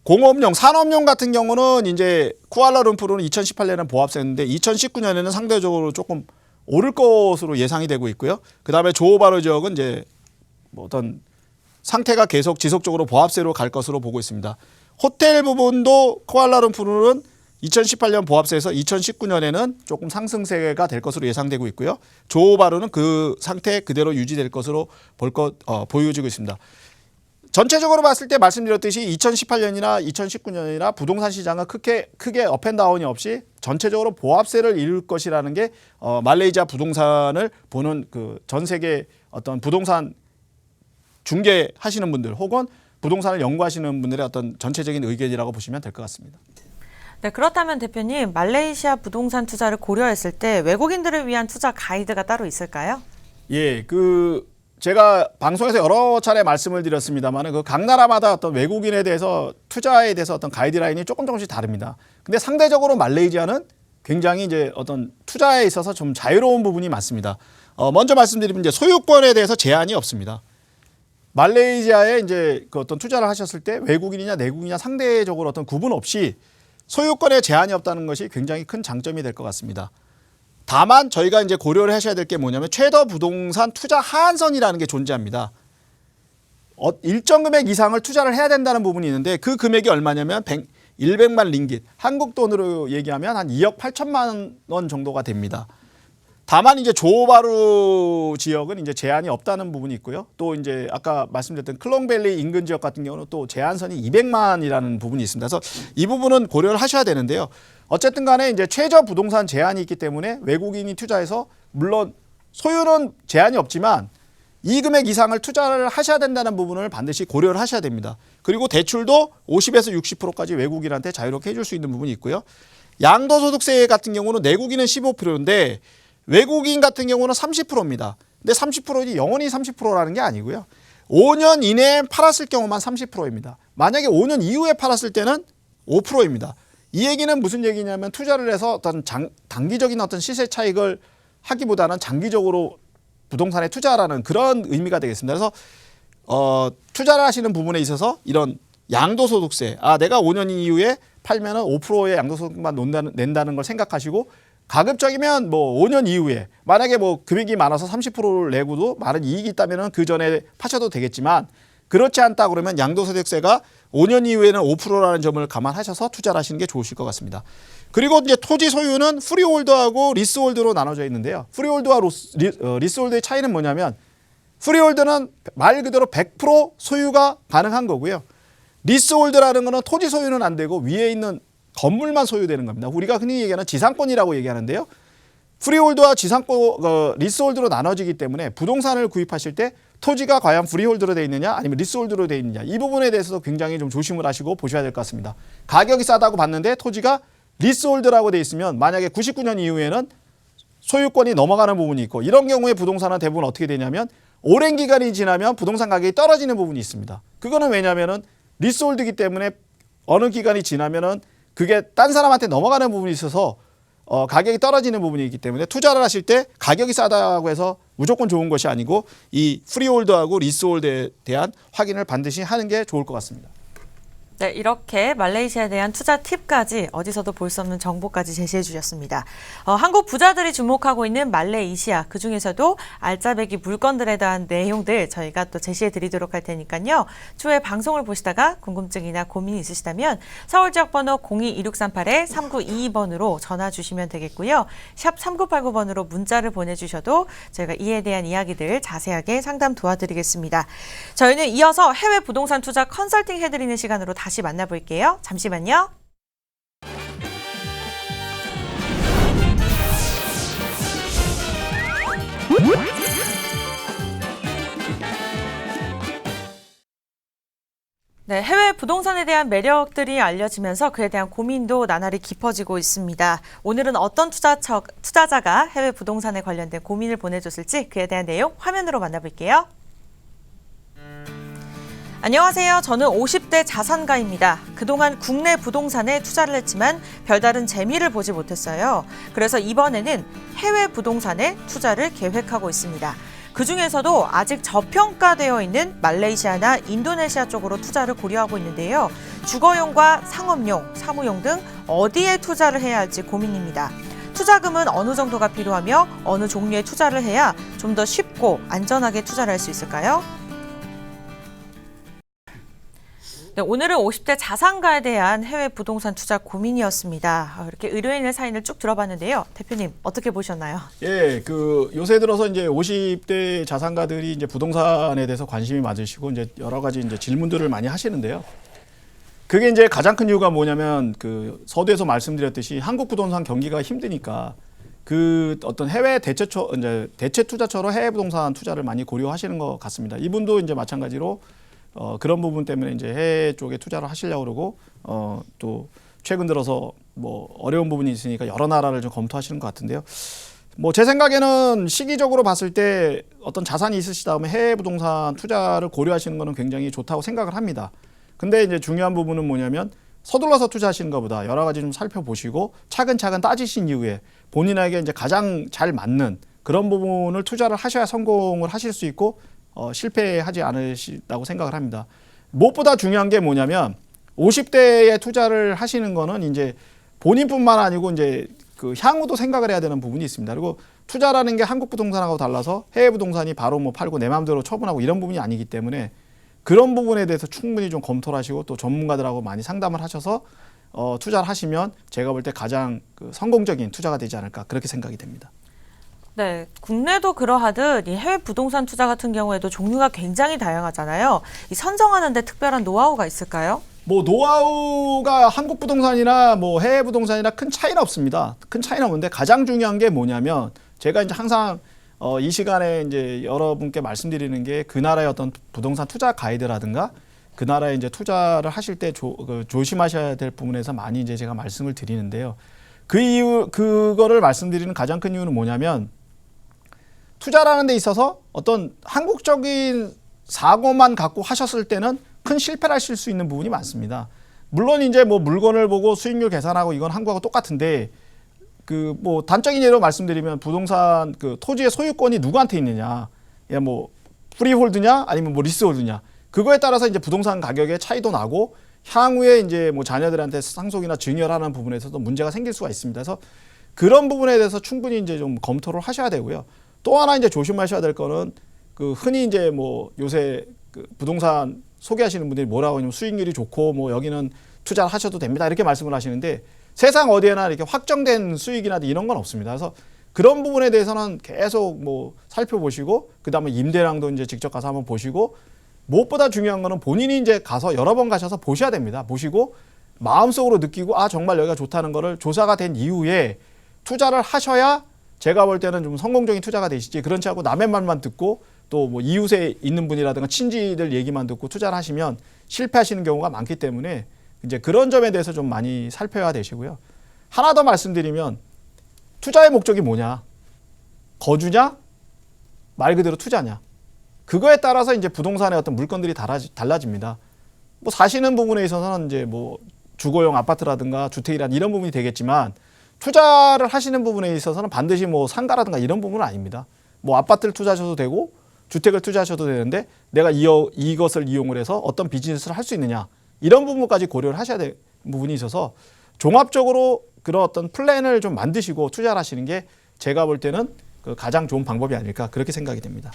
B: 공업용, 산업용 같은 경우는 이제 쿠알라룸푸르는 2018년에는 보합세였는데 2019년에는 상대적으로 조금 오를 것으로 예상이 되고 있고요. 그 다음에 조호바르 지역은 이제 뭐 어떤 상태가 계속 지속적으로 보합세로 갈 것으로 보고 있습니다. 호텔 부분도 쿠알라룸푸르는 2018년 보합세에서 2019년에는 조금 상승세가 될 것으로 예상되고 있고요. 조호바르는 그 상태 그대로 유지될 것으로 보여지고 있습니다. 전체적으로 봤을 때 말씀드렸듯이 2018년이나 2019년이나 부동산 시장은 크게 업앤다운이 없이 전체적으로 보합세를 이룰 것이라는 게 말레이시아 부동산을 보는 그 전 세계 어떤 부동산 중개하시는 분들 혹은 부동산을 연구하시는 분들의 어떤 전체적인 의견이라고 보시면 될 것 같습니다.
A: 네, 그렇다면 대표님, 말레이시아 부동산 투자를 고려했을 때 외국인들을 위한 투자 가이드가 따로 있을까요?
B: 예, 제가 방송에서 여러 차례 말씀을 드렸습니다만 그 각 나라마다 어떤 외국인에 대해서 투자에 대해서 어떤 가이드라인이 조금씩 다릅니다. 근데 상대적으로 말레이시아는 굉장히 이제 어떤 투자에 있어서 좀 자유로운 부분이 많습니다. 먼저 말씀드리면 이제 소유권에 대해서 제한이 없습니다. 말레이시아에 이제 그 어떤 투자를 하셨을 때 외국인이냐 내국인이냐 상대적으로 어떤 구분 없이 소유권에 제한이 없다는 것이 굉장히 큰 장점이 될 것 같습니다. 다만 저희가 이제 고려를 하셔야 될 게 뭐냐면 최저 부동산 투자 하한선이라는 게 존재합니다. 일정 금액 이상을 투자를 해야 된다는 부분이 있는데 그 금액이 얼마냐면 100만 링깃, 한국 돈으로 얘기하면 한 2억 8천만 원 정도가 됩니다. 다만 이제 조호바르 지역은 이제 제한이 없다는 부분이 있고요. 또 이제 아까 말씀드렸던 클롱밸리 인근 지역 같은 경우는 또 제한선이 200만이라는 부분이 있습니다. 그래서 이 부분은 고려를 하셔야 되는데요. 어쨌든 간에 이제 최저 부동산 제한이 있기 때문에 외국인이 투자해서 물론 소유는 제한이 없지만 이 금액 이상을 투자를 하셔야 된다는 부분을 반드시 고려를 하셔야 됩니다. 그리고 대출도 50에서 60%까지 외국인한테 자유롭게 해줄 수 있는 부분이 있고요. 양도소득세 같은 경우는 내국인은 15%인데 외국인 같은 경우는 30%입니다. 근데 30%이 영원히 30%라는 게 아니고요. 5년 이내에 팔았을 경우만 30%입니다. 만약에 5년 이후에 팔았을 때는 5%입니다. 이 얘기는 무슨 얘기냐면 투자를 해서 어떤 단기적인 어떤 시세 차익을 하기보다는 장기적으로 부동산에 투자하라는 그런 의미가 되겠습니다. 그래서 투자를 하시는 부분에 있어서 이런 양도소득세, 내가 5년 이후에 팔면은 5%의 양도소득만 낸다는 걸 생각하시고 가급적이면 뭐 5년 이후에 만약에 뭐 금액이 많아서 30%를 내고도 많은 이익이 있다면은 그 전에 파셔도 되겠지만 그렇지 않다 그러면 양도소득세가 5년 이후에는 5%라는 점을 감안하셔서 투자를 하시는 게 좋으실 것 같습니다. 그리고 이제 토지 소유는 프리홀드하고 리스홀드로 나눠져 있는데요. 프리홀드와 리스홀드의 차이는 뭐냐면 프리홀드는 말 그대로 100% 소유가 가능한 거고요. 리스홀드라는 거는 토지 소유는 안 되고 위에 있는 건물만 소유되는 겁니다. 우리가 흔히 얘기하는 지상권이라고 얘기하는데요. 프리홀드와 리스홀드로 나눠지기 때문에 부동산을 구입하실 때 토지가 과연 프리홀드로 돼 있느냐 아니면 리스홀드로 돼 있느냐 이 부분에 대해서도 굉장히 좀 조심을 하시고 보셔야 될 것 같습니다. 가격이 싸다고 봤는데 토지가 리스홀드라고 돼 있으면 만약에 99년 이후에는 소유권이 넘어가는 부분이 있고 이런 경우에 부동산은 대부분 어떻게 되냐면 오랜 기간이 지나면 부동산 가격이 떨어지는 부분이 있습니다. 그거는 왜냐면은 리스홀드이기 때문에 어느 기간이 지나면은 그게 딴 사람한테 넘어가는 부분이 있어서 가격이 떨어지는 부분이 있기 때문에 투자를 하실 때 가격이 싸다고 해서 무조건 좋은 것이 아니고 이 프리홀드하고 리스홀드에 대한 확인을 반드시 하는 게 좋을 것 같습니다.
A: 네, 이렇게 말레이시아에 대한 투자 팁까지 어디서도 볼 수 없는 정보까지 제시해 주셨습니다. 한국 부자들이 주목하고 있는 말레이시아, 그중에서도 알짜배기 물건들에 대한 내용들 저희가 또 제시해 드리도록 할 테니까요. 추후에 방송을 보시다가 궁금증이나 고민이 있으시다면 서울지역번호 022638-3922번으로 전화 주시면 되겠고요. 샵 3989번으로 문자를 보내주셔도 저희가 이에 대한 이야기들 자세하게 상담 도와드리겠습니다. 저희는 이어서 해외 부동산 투자 컨설팅 해드리는 시간으로 다시 만나볼게요. 잠시만요. 네, 해외 부동산에 대한 매력들이 알려지면서 그에 대한 고민도 나날이 깊어지고 있습니다. 오늘은 어떤 투자자가 해외 부동산에 관련된 고민을 보내줬을지 그에 대한 내용 화면으로 만나볼게요. 안녕하세요. 저는 50대 자산가입니다. 그동안 국내 부동산에 투자를 했지만 별다른 재미를 보지 못했어요. 그래서 이번에는 해외 부동산에 투자를 계획하고 있습니다. 그중에서도 아직 저평가되어 있는 말레이시아나 인도네시아 쪽으로 투자를 고려하고 있는데요. 주거용과 상업용, 사무용 등 어디에 투자를 해야 할지 고민입니다. 투자금은 어느 정도가 필요하며 어느 종류의 투자를 해야 좀 더 쉽고 안전하게 투자를 할 수 있을까요? 네, 오늘은 50대 자산가에 대한 해외 부동산 투자 고민이었습니다. 이렇게 의뢰인의 사연을 쭉 들어봤는데요. 대표님 어떻게 보셨나요?
B: 예, 요새 들어서 이제 50대 자산가들이 이제 부동산에 대해서 관심이 많으시고 이제 여러 가지 이제 질문들을 많이 하시는데요. 그게 이제 가장 큰 이유가 뭐냐면 서두에서 말씀드렸듯이 한국 부동산 경기가 힘드니까 어떤 해외 대체 투자처로 해외 부동산 투자를 많이 고려하시는 것 같습니다. 이분도 이제 마찬가지로 그런 부분 때문에 이제 해외 쪽에 투자를 하시려고 그러고 또 최근 들어서 뭐 어려운 부분이 있으니까 여러 나라를 좀 검토하시는 것 같은데요. 뭐 제 생각에는 시기적으로 봤을 때 어떤 자산이 있으시다 보면 해외 부동산 투자를 고려하시는 거는 굉장히 좋다고 생각을 합니다. 근데 이제 중요한 부분은 뭐냐면 서둘러서 투자하시는 것보다 여러 가지 좀 살펴보시고 차근차근 따지신 이후에 본인에게 이제 가장 잘 맞는 그런 부분을 투자를 하셔야 성공을 하실 수 있고 실패하지 않으시다고 생각을 합니다. 무엇보다 중요한 게 뭐냐면 50대에 투자를 하시는 거는 이제 본인뿐만 아니고 이제 향후도 생각을 해야 되는 부분이 있습니다. 그리고 투자라는 게 한국 부동산하고 달라서 해외 부동산이 바로 뭐 팔고 내 마음대로 처분하고 이런 부분이 아니기 때문에 그런 부분에 대해서 충분히 좀 검토를 하시고 또 전문가들하고 많이 상담을 하셔서 투자를 하시면 제가 볼 때 가장 성공적인 투자가 되지 않을까 그렇게 생각이 됩니다.
A: 네, 국내도 그러하듯 이 해외 부동산 투자 같은 경우에도 종류가 굉장히 다양하잖아요. 이 선정하는 데 특별한 노하우가 있을까요? 뭐
B: 노하우가 한국 부동산이나 뭐 해외 부동산이나 큰 차이는 없습니다. 큰 차이는 없는데 가장 중요한 게 뭐냐면 제가 이제 항상 이 시간에 이제 여러분께 말씀드리는 게 그 나라의 어떤 부동산 투자 가이드라든가 그 나라에 이제 투자를 하실 때 조심하셔야 될 부분에서 많이 이제 제가 말씀을 드리는데요. 그거를 말씀드리는 가장 큰 이유는 뭐냐면 투자라는 데 있어서 어떤 한국적인 사고만 갖고 하셨을 때는 큰 실패를 하실 수 있는 부분이 많습니다. 물론 이제 뭐 물건을 보고 수익률 계산하고 이건 한국하고 똑같은데 뭐 단적인 예로 말씀드리면 부동산 토지의 소유권이 누구한테 있느냐, 뭐 프리홀드냐 아니면 뭐 리스홀드냐 그거에 따라서 이제 부동산 가격의 차이도 나고 향후에 이제 뭐 자녀들한테 상속이나 증여하는 부분에서도 문제가 생길 수가 있습니다. 그래서 그런 부분에 대해서 충분히 이제 좀 검토를 하셔야 되고요. 또 하나 이제 조심하셔야 될 거는 흔히 이제 뭐 요새 부동산 소개하시는 분들이 뭐라고 하냐면 수익률이 좋고 뭐 여기는 투자를 하셔도 됩니다 이렇게 말씀을 하시는데 세상 어디에나 이렇게 확정된 수익이나 이런 건 없습니다. 그래서 그런 부분에 대해서는 계속 뭐 살펴보시고 그다음에 임대량도 이제 직접 가서 한번 보시고 무엇보다 중요한 거는 본인이 이제 가서 여러 번 가셔서 보셔야 됩니다. 보시고 마음속으로 느끼고 정말 여기가 좋다는 거를 조사가 된 이후에 투자를 하셔야 제가 볼 때는 좀 성공적인 투자가 되시지, 그렇지 않고 남의 말만 듣고 또 뭐 이웃에 있는 분이라든가 친지들 얘기만 듣고 투자를 하시면 실패하시는 경우가 많기 때문에 이제 그런 점에 대해서 좀 많이 살펴야 되시고요. 하나 더 말씀드리면 투자의 목적이 뭐냐? 거주냐? 말 그대로 투자냐? 그거에 따라서 이제 부동산의 어떤 물건들이 달라집니다. 뭐 사시는 부분에 있어서는 이제 뭐 주거용 아파트라든가 주택이란 이런 부분이 되겠지만 투자를 하시는 부분에 있어서는 반드시 뭐 상가라든가 이런 부분은 아닙니다. 뭐 아파트를 투자하셔도 되고 주택을 투자하셔도 되는데 내가 이것을 이용을 해서 어떤 비즈니스를 할 수 있느냐 이런 부분까지 고려를 하셔야 될 부분이 있어서 종합적으로 그런 어떤 플랜을 좀 만드시고 투자를 하시는 게 제가 볼 때는 그 가장 좋은 방법이 아닐까 그렇게 생각이 됩니다.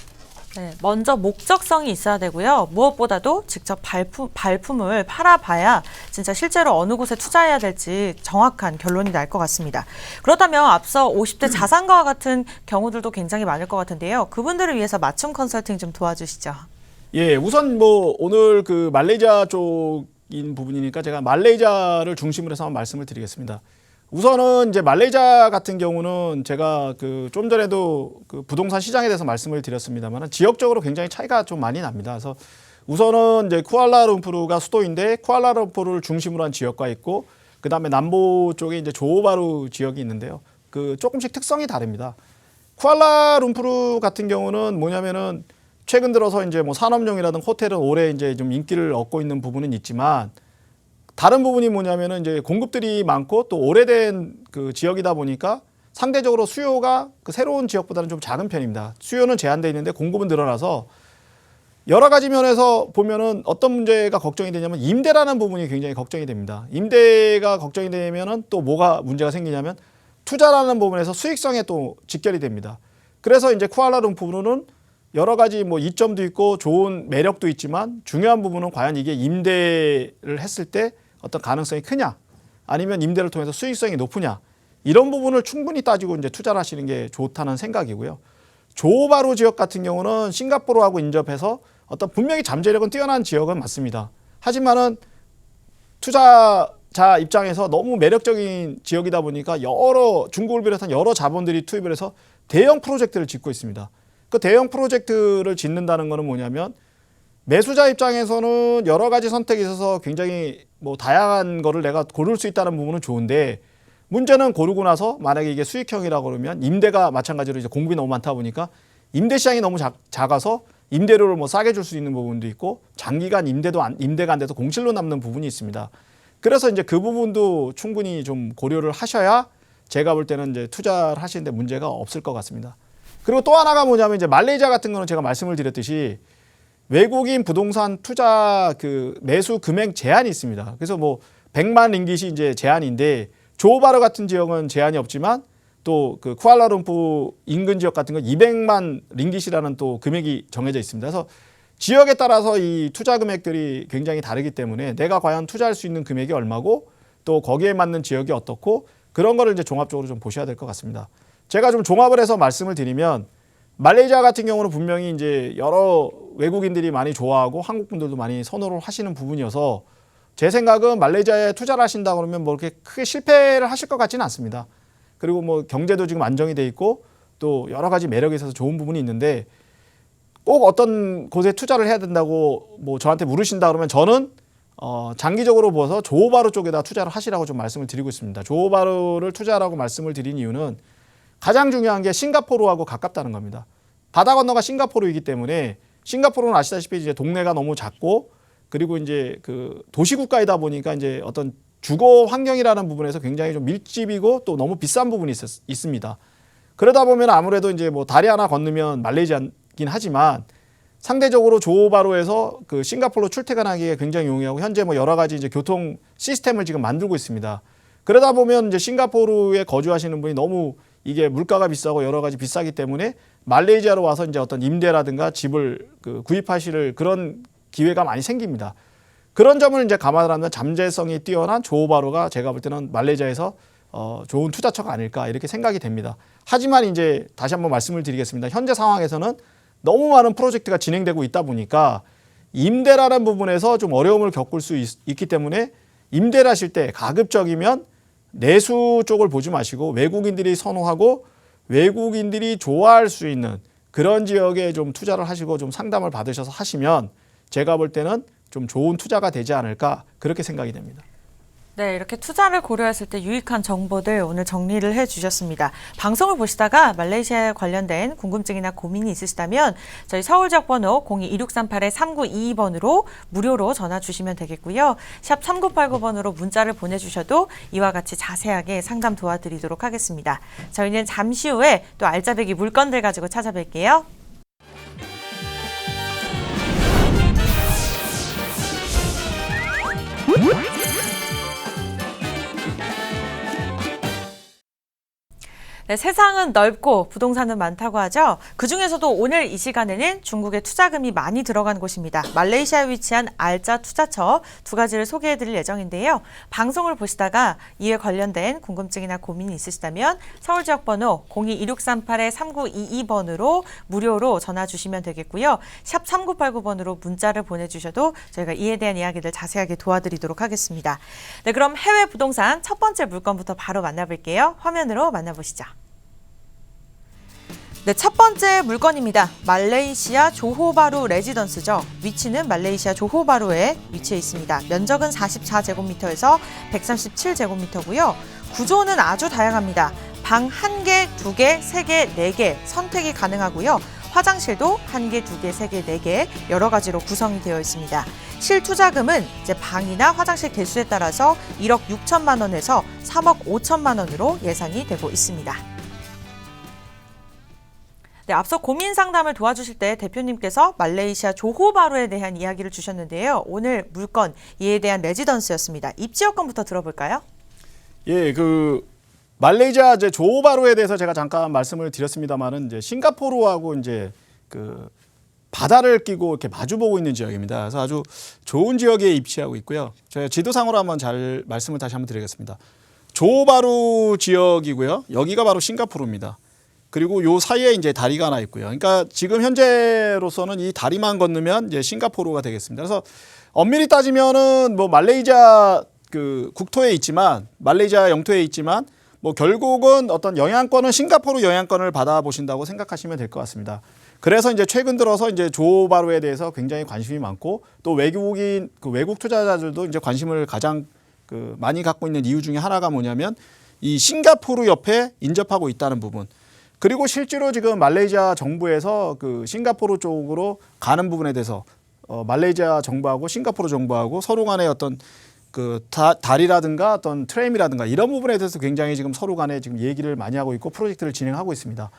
A: 네, 먼저 목적성이 있어야 되고요. 무엇보다도 직접 발품을 팔아봐야 진짜 실제로 어느 곳에 투자해야 될지 정확한 결론이 날 것 같습니다. 그렇다면 앞서 50대 자산가와 같은 경우들도 굉장히 많을 것 같은데요. 그분들을 위해서 맞춤 컨설팅 좀 도와주시죠.
B: 예, 우선 뭐 오늘 그 말레이시아 쪽인 부분이니까 제가 말레이시아를 중심으로 해서 한번 말씀을 드리겠습니다. 우선은 이제 말레이시아 같은 경우는 제가 그 좀 전에도 그 부동산 시장에 대해서 말씀을 드렸습니다만 지역적으로 굉장히 차이가 좀 많이 납니다. 그래서 우선은 이제 쿠알라룸푸르가 수도인데 쿠알라룸푸르를 중심으로 한 지역과 있고 그 다음에 남부 쪽에 이제 조호바루 지역이 있는데요. 그 조금씩 특성이 다릅니다. 쿠알라룸푸르 같은 경우는 뭐냐면은 최근 들어서 이제 뭐 산업용이라든 호텔은 올해 이제 좀 인기를 얻고 있는 부분은 있지만 다른 부분이 뭐냐면은 이제 공급들이 많고 또 오래된 그 지역이다 보니까 상대적으로 수요가 그 새로운 지역보다는 좀 작은 편입니다. 수요는 제한되어 있는데 공급은 늘어나서 여러 가지 면에서 보면은 어떤 문제가 걱정이 되냐면 임대라는 부분이 굉장히 걱정이 됩니다. 임대가 걱정이 되면은 또 뭐가 문제가 생기냐면 투자라는 부분에서 수익성에 또 직결이 됩니다. 그래서 이제 쿠알라룸푸르는 여러 가지 뭐 이점도 있고 좋은 매력도 있지만 중요한 부분은 과연 이게 임대를 했을 때 어떤 가능성이 크냐 아니면 임대를 통해서 수익성이 높으냐 이런 부분을 충분히 따지고 이제 투자를 하시는 게 좋다는 생각이고요. 조호바루 지역 같은 경우는 싱가포르하고 인접해서 어떤 분명히 잠재력은 뛰어난 지역은 맞습니다. 하지만은 투자자 입장에서 너무 매력적인 지역이다 보니까 여러 중국을 비롯한 여러 자본들이 투입을 해서 대형 프로젝트를 짓고 있습니다. 그 대형 프로젝트를 짓는다는 것은 뭐냐면 매수자 입장에서는 여러 가지 선택이 있어서 굉장히 뭐 다양한 거를 내가 고를 수 있다는 부분은 좋은데 문제는 고르고 나서 만약에 이게 수익형이라고 그러면 임대가 마찬가지로 이제 공급이 너무 많다 보니까 임대 시장이 너무 작아서 임대료를 뭐 싸게 줄 수 있는 부분도 있고 장기간 임대가 안 돼서 공실로 남는 부분이 있습니다. 그래서 이제 그 부분도 충분히 좀 고려를 하셔야 제가 볼 때는 이제 투자를 하시는데 문제가 없을 것 같습니다. 그리고 또 하나가 뭐냐면 이제 말레이시아 같은 거는 제가 말씀을 드렸듯이 외국인 부동산 투자 그 매수 금액 제한이 있습니다. 그래서 뭐 100만 링깃이 이제 제한인데 조호바루 같은 지역은 제한이 없지만 또 그 쿠알라룸푸르 인근 지역 같은 건 200만 링깃이라는 또 금액이 정해져 있습니다. 그래서 지역에 따라서 이 투자 금액들이 굉장히 다르기 때문에 내가 과연 투자할 수 있는 금액이 얼마고 또 거기에 맞는 지역이 어떻고 그런 거를 이제 종합적으로 좀 보셔야 될 것 같습니다. 제가 좀 종합을 해서 말씀을 드리면 말레이시아 같은 경우는 분명히 이제 여러 외국인들이 많이 좋아하고 한국 분들도 많이 선호를 하시는 부분이어서 제 생각은 말레이시아에 투자를 하신다 그러면 뭐 이렇게 크게 실패를 하실 것 같지는 않습니다. 그리고 뭐 경제도 지금 안정이 돼 있고 또 여러 가지 매력이 있어서 좋은 부분이 있는데 꼭 어떤 곳에 투자를 해야 된다고 뭐 저한테 물으신다 그러면 저는 장기적으로 보아서 조호바루 쪽에다 투자를 하시라고 좀 말씀을 드리고 있습니다. 조호바루를 투자라고 말씀을 드린 이유는 가장 중요한 게 싱가포르하고 가깝다는 겁니다. 바다 건너가 싱가포르이기 때문에 싱가포르는 아시다시피 이제 동네가 너무 작고 그리고 이제 그 도시국가이다 보니까 이제 어떤 주거 환경이라는 부분에서 굉장히 좀 밀집이고 또 너무 비싼 부분이 있습니다. 그러다 보면 아무래도 이제 뭐 다리 하나 건너면 말레이시아긴 하지만 상대적으로 조호바루에서 그 싱가포르로 출퇴근하기에 굉장히 용이하고 현재 뭐 여러 가지 이제 교통 시스템을 지금 만들고 있습니다. 그러다 보면 이제 싱가포르에 거주하시는 분이 너무 이게 물가가 비싸고 여러 가지 비싸기 때문에 말레이시아로 와서 이제 어떤 임대라든가 집을 그 구입하실 그런 기회가 많이 생깁니다. 그런 점을 이제 감안을 하면 잠재성이 뛰어난 조호바루가 제가 볼 때는 말레이시아에서 좋은 투자처가 아닐까 이렇게 생각이 됩니다. 하지만 이제 다시 한번 말씀을 드리겠습니다. 현재 상황에서는 너무 많은 프로젝트가 진행되고 있다 보니까 임대라는 부분에서 좀 어려움을 겪을 수 있기 때문에 임대를 하실 때 가급적이면 내수 쪽을 보지 마시고 외국인들이 선호하고 외국인들이 좋아할 수 있는 그런 지역에 좀 투자를 하시고 좀 상담을 받으셔서 하시면 제가 볼 때는 좀 좋은 투자가 되지 않을까 그렇게 생각이 됩니다.
A: 네, 이렇게 투자를 고려했을 때 유익한 정보들 오늘 정리를 해주셨습니다. 방송을 보시다가 말레이시아에 관련된 궁금증이나 고민이 있으시다면 저희 서울지역 번호 022638-3922번으로 무료로 전화 주시면 되겠고요. 샵 3989번으로 문자를 보내주셔도 이와 같이 자세하게 상담 도와드리도록 하겠습니다. 저희는 잠시 후에 또 알짜배기 물건들 가지고 찾아뵐게요. 네, 세상은 넓고 부동산은 많다고 하죠. 그중에서도 오늘 이 시간에는 중국의 투자금이 많이 들어간 곳입니다. 말레이시아에 위치한 알짜 투자처 두 가지를 소개해드릴 예정인데요. 방송을 보시다가 이에 관련된 궁금증이나 고민이 있으시다면 서울지역 번호 022638-3922번으로 무료로 전화 주시면 되겠고요. 샵 3989번으로 문자를 보내주셔도 저희가 이에 대한 이야기들 자세하게 도와드리도록 하겠습니다. 네, 그럼 해외 부동산 첫 번째 물건부터 바로 만나볼게요. 화면으로 만나보시죠. 네, 첫 번째 물건입니다. 말레이시아 조호바루 레지던스죠. 위치는 말레이시아 조호바루에 위치해 있습니다. 면적은 44제곱미터에서 137제곱미터고요. 구조는 아주 다양합니다. 방 1개, 2개, 3개, 4개 선택이 가능하고요. 화장실도 1개, 2개, 3개, 4개 여러 가지로 구성이 되어 있습니다. 실투자금은 이제 방이나 화장실 개수에 따라서 1억 6천만 원에서 3억 5천만 원으로 예상이 되고 있습니다. 네, 앞서 고민 상담을 도와주실 때 대표님께서 말레이시아 조호바루에 대한 이야기를 주셨는데요. 오늘 물건, 이에 대한 레지던스였습니다. 입지 여건부터 들어볼까요?
B: 예, 말레이시아 이제 조호바루에 대해서 제가 잠깐 말씀을 드렸습니다만은 이제 싱가포르하고 이제 바다를 끼고 이렇게 마주보고 있는 지역입니다. 그래서 아주 좋은 지역에 입지하고 있고요. 저희 지도상으로 한번 잘 말씀을 다시 한번 드리겠습니다. 조호바루 지역이고요. 여기가 바로 싱가포르입니다. 그리고 요 사이에 이제 다리가 하나 있고요. 그러니까 지금 현재로서는 이 다리만 건너면 이제 싱가포르가 되겠습니다. 그래서 엄밀히 따지면은 뭐 말레이시아 국토에 있지만 말레이시아 영토에 있지만 뭐 결국은 어떤 영향권은 싱가포르 영향권을 받아보신다고 생각하시면 될 것 같습니다. 그래서 이제 최근 들어서 이제 조호바루에 대해서 굉장히 관심이 많고 또 외국인 외국 투자자들도 이제 관심을 가장 많이 갖고 있는 이유 중에 하나가 뭐냐면 이 싱가포르 옆에 인접하고 있다는 부분. 그리고 실제로 지금 말레이시아 정부에서 싱가포르 쪽으로 가는 부분에 대해서 말레이시아 정부하고 싱가포르 정부하고 서로 간의 어떤 다리라든가 어떤 트램이라든가 이런 부분에 대해서 굉장히 지금 서로 간에 지금 얘기를 많이 하고 있고 프로젝트를 진행하고 있습니다.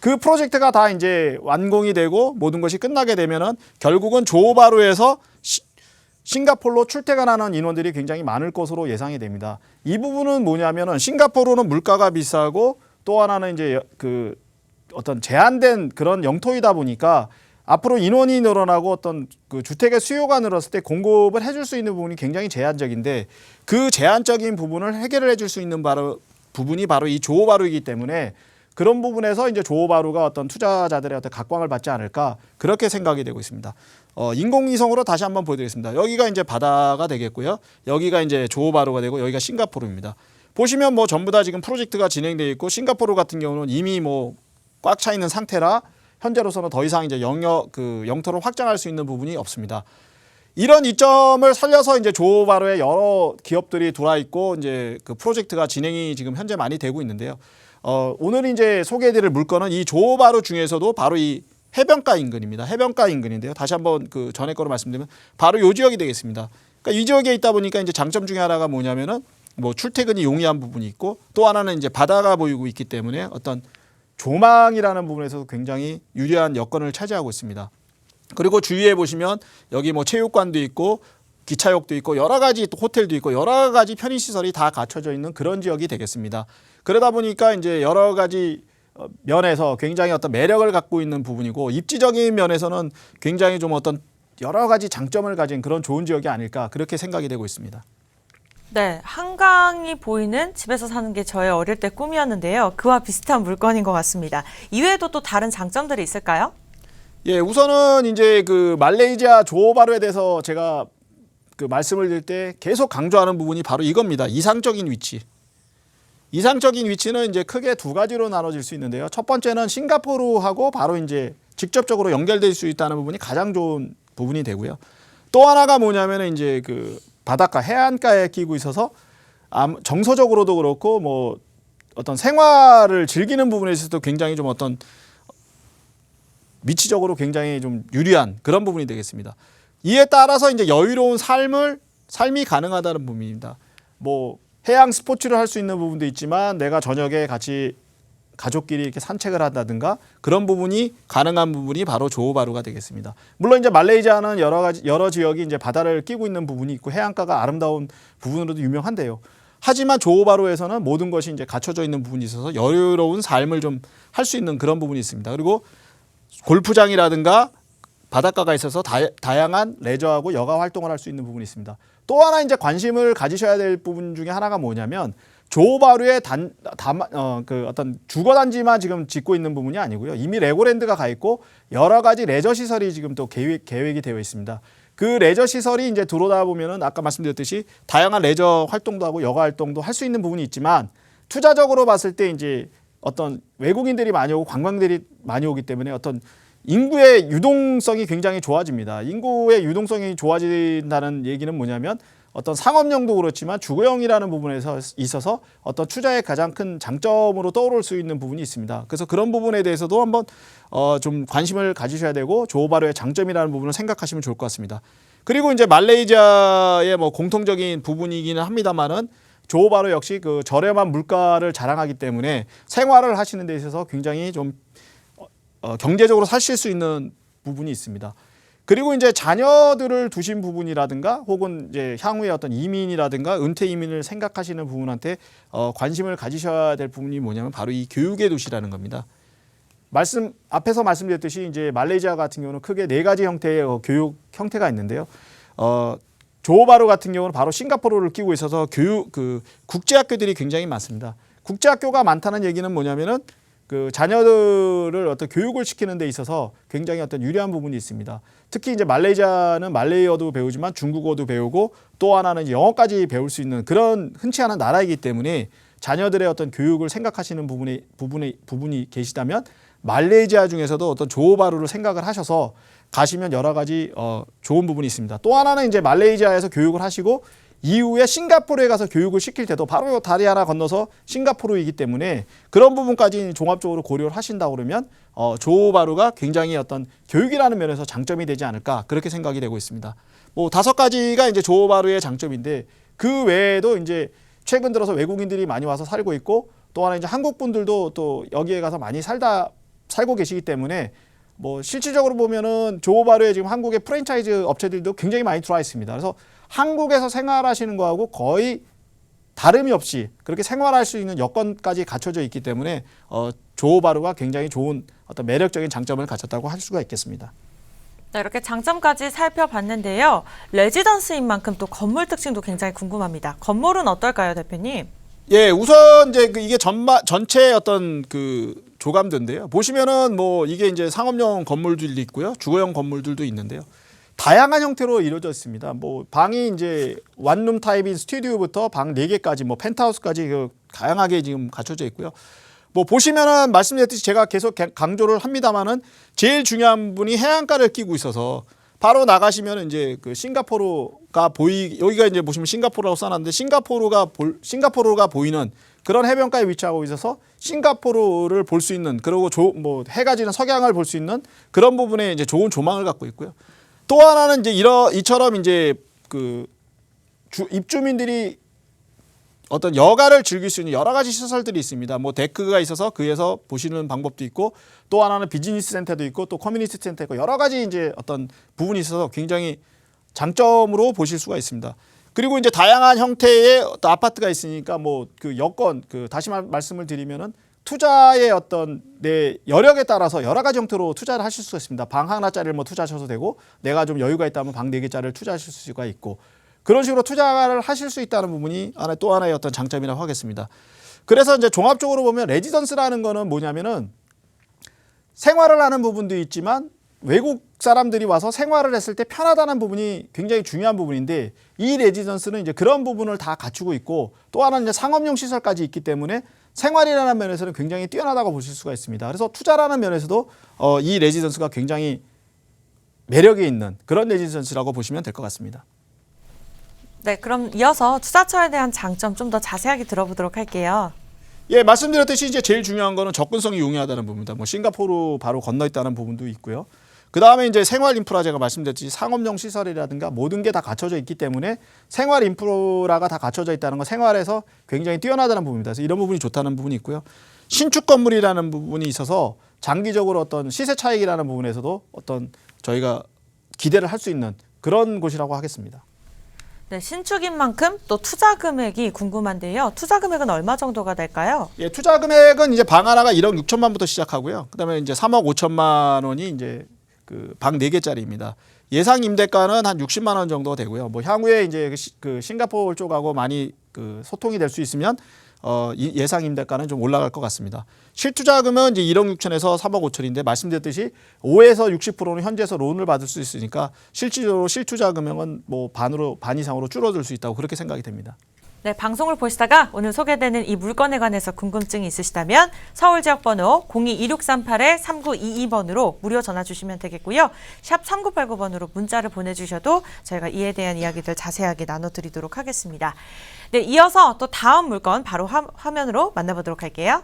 B: 그 프로젝트가 다 이제 완공이 되고 모든 것이 끝나게 되면은 결국은 조호바루에서 싱가포르로 출퇴근하는 인원들이 굉장히 많을 것으로 예상이 됩니다. 이 부분은 뭐냐면은 싱가포르는 물가가 비싸고 또 하나는 이제 어떤 제한된 그런 영토이다 보니까 앞으로 인원이 늘어나고 어떤 주택의 수요가 늘었을 때 공급을 해줄 수 있는 부분이 굉장히 제한적인데 그 제한적인 부분을 해결을 해줄 수 있는 부분이 바로 이 조호바루이기 때문에 그런 부분에서 이제 조호바루가 어떤 투자자들의 어떤 각광을 받지 않을까 그렇게 생각이 되고 있습니다. 인공위성으로 다시 한번 보여드리겠습니다. 여기가 이제 바다가 되겠고요. 여기가 이제 조호바루가 되고 여기가 싱가포르입니다. 보시면 뭐 전부 다 지금 프로젝트가 진행되어 있고 싱가포르 같은 경우는 이미 뭐 꽉 차 있는 상태라 현재로서는 더 이상 이제 영토를 확장할 수 있는 부분이 없습니다. 이런 이점을 살려서 이제 조호바루에 여러 기업들이 들어와 있고 이제 프로젝트가 진행이 지금 현재 많이 되고 있는데요. 오늘 이제 소개해드릴 물건은 이 조호바루 중에서도 바로 이 해변가 인근입니다. 해변가 인근인데요. 다시 한번 전에 거로 말씀드리면 바로 이 지역이 되겠습니다. 그러니까 이 지역에 있다 보니까 이제 장점 중에 하나가 뭐냐면은 뭐 출퇴근이 용이한 부분이 있고 또 하나는 이제 바다가 보이고 있기 때문에 어떤 조망이라는 부분에서 굉장히 유리한 여건을 차지하고 있습니다. 그리고 주위에 보시면 여기 뭐 체육관도 있고 기차역도 있고 여러 가지 또 호텔도 있고 여러 가지 편의시설이 다 갖춰져 있는 그런 지역이 되겠습니다. 그러다 보니까 이제 여러 가지 면에서 굉장히 어떤 매력을 갖고 있는 부분이고 입지적인 면에서는 굉장히 좀 어떤 여러 가지 장점을 가진 그런 좋은 지역이 아닐까 그렇게 생각이 되고 있습니다.
A: 네, 한강이 보이는 집에서 사는 게 저의 어릴 때 꿈이었는데요. 그와 비슷한 물건인 것 같습니다. 이외에도 또 다른 장점들이 있을까요?
B: 예, 우선은 이제 말레이시아 조호바루에 대해서 제가 말씀을 드릴 때 계속 강조하는 부분이 바로 이겁니다. 이상적인 위치. 이상적인 위치는 이제 크게 두 가지로 나눠질 수 있는데요. 첫 번째는 싱가포르하고 바로 이제 직접적으로 연결될 수 있다는 부분이 가장 좋은 부분이 되고요. 또 하나가 뭐냐면은 이제 그 바닷가 해안가에 끼고 있어서 정서적으로도 그렇고 뭐 어떤 생활을 즐기는 부분에 있어서도 굉장히 좀 어떤 위치적으로 굉장히 좀 유리한 그런 부분이 되겠습니다. 이에 따라서 이제 여유로운 삶이 가능하다는 부분입니다. 뭐 해양 스포츠를 할 수 있는 부분도 있지만 내가 저녁에 같이 가족끼리 이렇게 산책을 한다든가 그런 부분이 가능한 부분이 바로 조호바루가 되겠습니다. 물론 이제 말레이시아는 여러 지역이 이제 바다를 끼고 있는 부분이 있고 해안가가 아름다운 부분으로도 유명한데요. 하지만 조호바루에서는 모든 것이 이제 갖춰져 있는 부분이 있어서 여유로운 삶을 좀 할 수 있는 그런 부분이 있습니다. 그리고 골프장이라든가 바닷가가 있어서 다양한 레저하고 여가 활동을 할 수 있는 부분이 있습니다. 또 하나 이제 관심을 가지셔야 될 부분 중에 하나가 뭐냐면 조호바루의 그 어떤 주거 단지만 지금 짓고 있는 부분이 아니고요. 이미 레고랜드가 가 있고 여러 가지 레저 시설이 지금 또 계획이 되어 있습니다. 그 레저 시설이 이제 들어오다 보면은 아까 말씀드렸듯이 다양한 레저 활동도 하고 여가 활동도 할 수 있는 부분이 있지만 투자적으로 봤을 때 이제 어떤 외국인들이 많이 오고 관광들이 많이 오기 때문에 어떤 인구의 유동성이 굉장히 좋아집니다. 인구의 유동성이 좋아진다는 얘기는 뭐냐면 어떤 상업용도 그렇지만 주거용이라는 부분에서 있어서 어떤 투자의 가장 큰 장점으로 떠오를 수 있는 부분이 있습니다. 그래서 그런 부분에 대해서도 한번 좀 관심을 가지셔야 되고 조호바루의 장점이라는 부분을 생각하시면 좋을 것 같습니다. 그리고 이제 말레이시아의 뭐 공통적인 부분이기는 합니다만은 조호바루 역시 그 저렴한 물가를 자랑하기 때문에 생활을 하시는 데 있어서 굉장히 좀 경제적으로 사실 수 있는 부분이 있습니다. 그리고 이제 자녀들을 두신 부분이라든가 혹은 이제 향후에 어떤 이민이라든가 은퇴 이민을 생각하시는 부분한테 관심을 가지셔야 될 부분이 뭐냐면 바로 이 교육의 도시라는 겁니다. 앞에서 말씀드렸듯이 이제 말레이시아 같은 경우는 크게 네 가지 형태의 교육 형태가 있는데요. 조호바루 같은 경우는 바로 싱가포르를 끼고 있어서 국제학교들이 굉장히 많습니다. 국제학교가 많다는 얘기는 뭐냐면은 그 자녀들을 어떤 교육을 시키는 데 있어서 굉장히 어떤 유리한 부분이 있습니다. 특히 이제 말레이시아는 말레이어도 배우지만 중국어도 배우고 또 하나는 영어까지 배울 수 있는 그런 흔치 않은 나라이기 때문에 자녀들의 어떤 교육을 생각하시는 부분이 계시다면 말레이시아 중에서도 어떤 조호바루를 생각을 하셔서 가시면 여러 가지 좋은 부분이 있습니다. 또 하나는 이제 말레이시아에서 교육을 하시고 이후에 싱가포르에 가서 교육을 시킬 때도 바로 다리 하나 건너서 싱가포르이기 때문에 그런 부분까지 종합적으로 고려를 하신다 그러면 조호바루가 굉장히 어떤 교육이라는 면에서 장점이 되지 않을까 그렇게 생각이 되고 있습니다. 뭐 5가지가 이제 조호바루의 장점인데 그 외에도 이제 최근 들어서 외국인들이 많이 와서 살고 있고 또 하나 이제 한국 분들도 또 여기에 가서 많이 살고 계시기 때문에 뭐 실질적으로 보면은 조호바루에 지금 한국의 프랜차이즈 업체들도 굉장히 많이 들어와 있습니다. 그래서 한국에서 생활하시는 거하고 거의 다름이 없이 그렇게 생활할 수 있는 여건까지 갖춰져 있기 때문에 조호바루가 굉장히 좋은 어떤 매력적인 장점을 가졌다고 할 수가 있겠습니다.
A: 네, 이렇게 장점까지 살펴봤는데요. 레지던스인 만큼 또 건물 특징도 굉장히 궁금합니다. 건물은 어떨까요, 대표님?
B: 예, 우선 이제 이게 전체 어떤 그 조감도인데요. 보시면은 뭐 이게 이제 상업용 건물들도 있고요, 주거용 건물들도 있는데요. 다양한 형태로 이루어져 있습니다. 뭐 방이 이제 원룸 타입인 스튜디오부터 방 4개까지 뭐 펜트하우스까지 다양하게 지금 갖춰져 있고요. 뭐 보시면은 말씀드렸듯이 제가 계속 강조를 합니다만은 제일 중요한 분이 해안가를 끼고 있어서 바로 나가시면 이제 그 싱가포르가 여기가 이제 보시면 싱가포르라고 써놨는데 싱가포르가 보이는 그런 해변가에 위치하고 있어서 싱가포르를 볼 수 있는 그리고 뭐 해가 지는 석양을 볼 수 있는 그런 부분에 이제 좋은 조망을 갖고 있고요. 또 하나는 이제 이처럼 이제 그 입주민들이 어떤 여가를 즐길 수 있는 여러 가지 시설들이 있습니다. 뭐 데크가 있어서 그에서 보시는 방법도 있고 또 하나는 비즈니스 센터도 있고 또 커뮤니티 센터 있고 여러 가지 이제 어떤 부분이 있어서 굉장히 장점으로 보실 수가 있습니다. 그리고 이제 다양한 형태의 어떤 아파트가 있으니까 뭐 그 여건 다시 말씀을 드리면은 투자의 어떤 내 여력에 따라서 여러 가지 형태로 투자를 하실 수가 있습니다. 방 하나짜리를 뭐 투자하셔도 되고 내가 좀 여유가 있다면 방 4개짜리를 투자하실 수가 있고 그런 식으로 투자를 하실 수 있다는 부분이 또 하나의 어떤 장점이라고 하겠습니다. 그래서 이제 종합적으로 보면 레지던스라는 거는 뭐냐면은 생활을 하는 부분도 있지만 외국 사람들이 와서 생활을 했을 때 편하다는 부분이 굉장히 중요한 부분인데 이 레지던스는 이제 그런 부분을 다 갖추고 있고 또 하나는 이제 상업용 시설까지 있기 때문에 생활이라는 면에서는 굉장히 뛰어나다고 보실 수가 있습니다. 그래서 투자라는 면에서도 이 레지던스가 굉장히 매력이 있는 그런 레지던스라고 보시면 될 것 같습니다.
A: 네, 그럼 이어서 투자처에 대한 장점 좀 더 자세하게 들어보도록 할게요.
B: 예, 말씀드렸듯이 이제 제일 중요한 거는 접근성이 용이하다는 부분입니다. 뭐 싱가포르 바로 건너 있다는 부분도 있고요. 그 다음에 이제 생활 인프라 제가 말씀드렸듯이 상업용 시설이라든가 모든 게 다 갖춰져 있기 때문에 생활 인프라가 다 갖춰져 있다는 건 생활에서 굉장히 뛰어나다는 부분입니다. 그래서 이런 부분이 좋다는 부분이 있고요. 신축 건물이라는 부분이 있어서 장기적으로 어떤 시세 차익이라는 부분에서도 어떤 저희가 기대를 할 수 있는 그런 곳이라고 하겠습니다.
A: 네, 신축인 만큼 또 투자 금액이 궁금한데요. 투자 금액은 얼마 정도가 될까요?
B: 예, 투자 금액은 이제 방 하나가 1억 6천만부터 시작하고요. 그다음에 이제 3억 5천만 원이 이제 그 방 4개짜리입니다. 예상 임대가는 한 60만 원 정도 되고요. 뭐 향후에 이제 그 싱가포르 쪽하고 많이 그 소통이 될 수 있으면 예상 임대가는 좀 올라갈 것 같습니다. 실투자금은 이제 1억 6천에서 3억 5천인데 말씀드렸듯이 5에서 60%는 현지에서 론을 받을 수 있으니까 실질적으로 실투자 금액은 뭐 반 이상으로 줄어들 수 있다고 그렇게 생각이 됩니다.
A: 네, 방송을 보시다가 오늘 소개되는 이 물건에 관해서 궁금증이 있으시다면 서울 지역 번호 02-2638-3922번으로 무료 전화 주시면 되겠고요. 샵 3989번으로 문자를 보내주셔도 저희가 이에 대한 이야기들 자세하게 나눠드리도록 하겠습니다. 네, 이어서 또 다음 물건 바로 화면으로 만나보도록 할게요.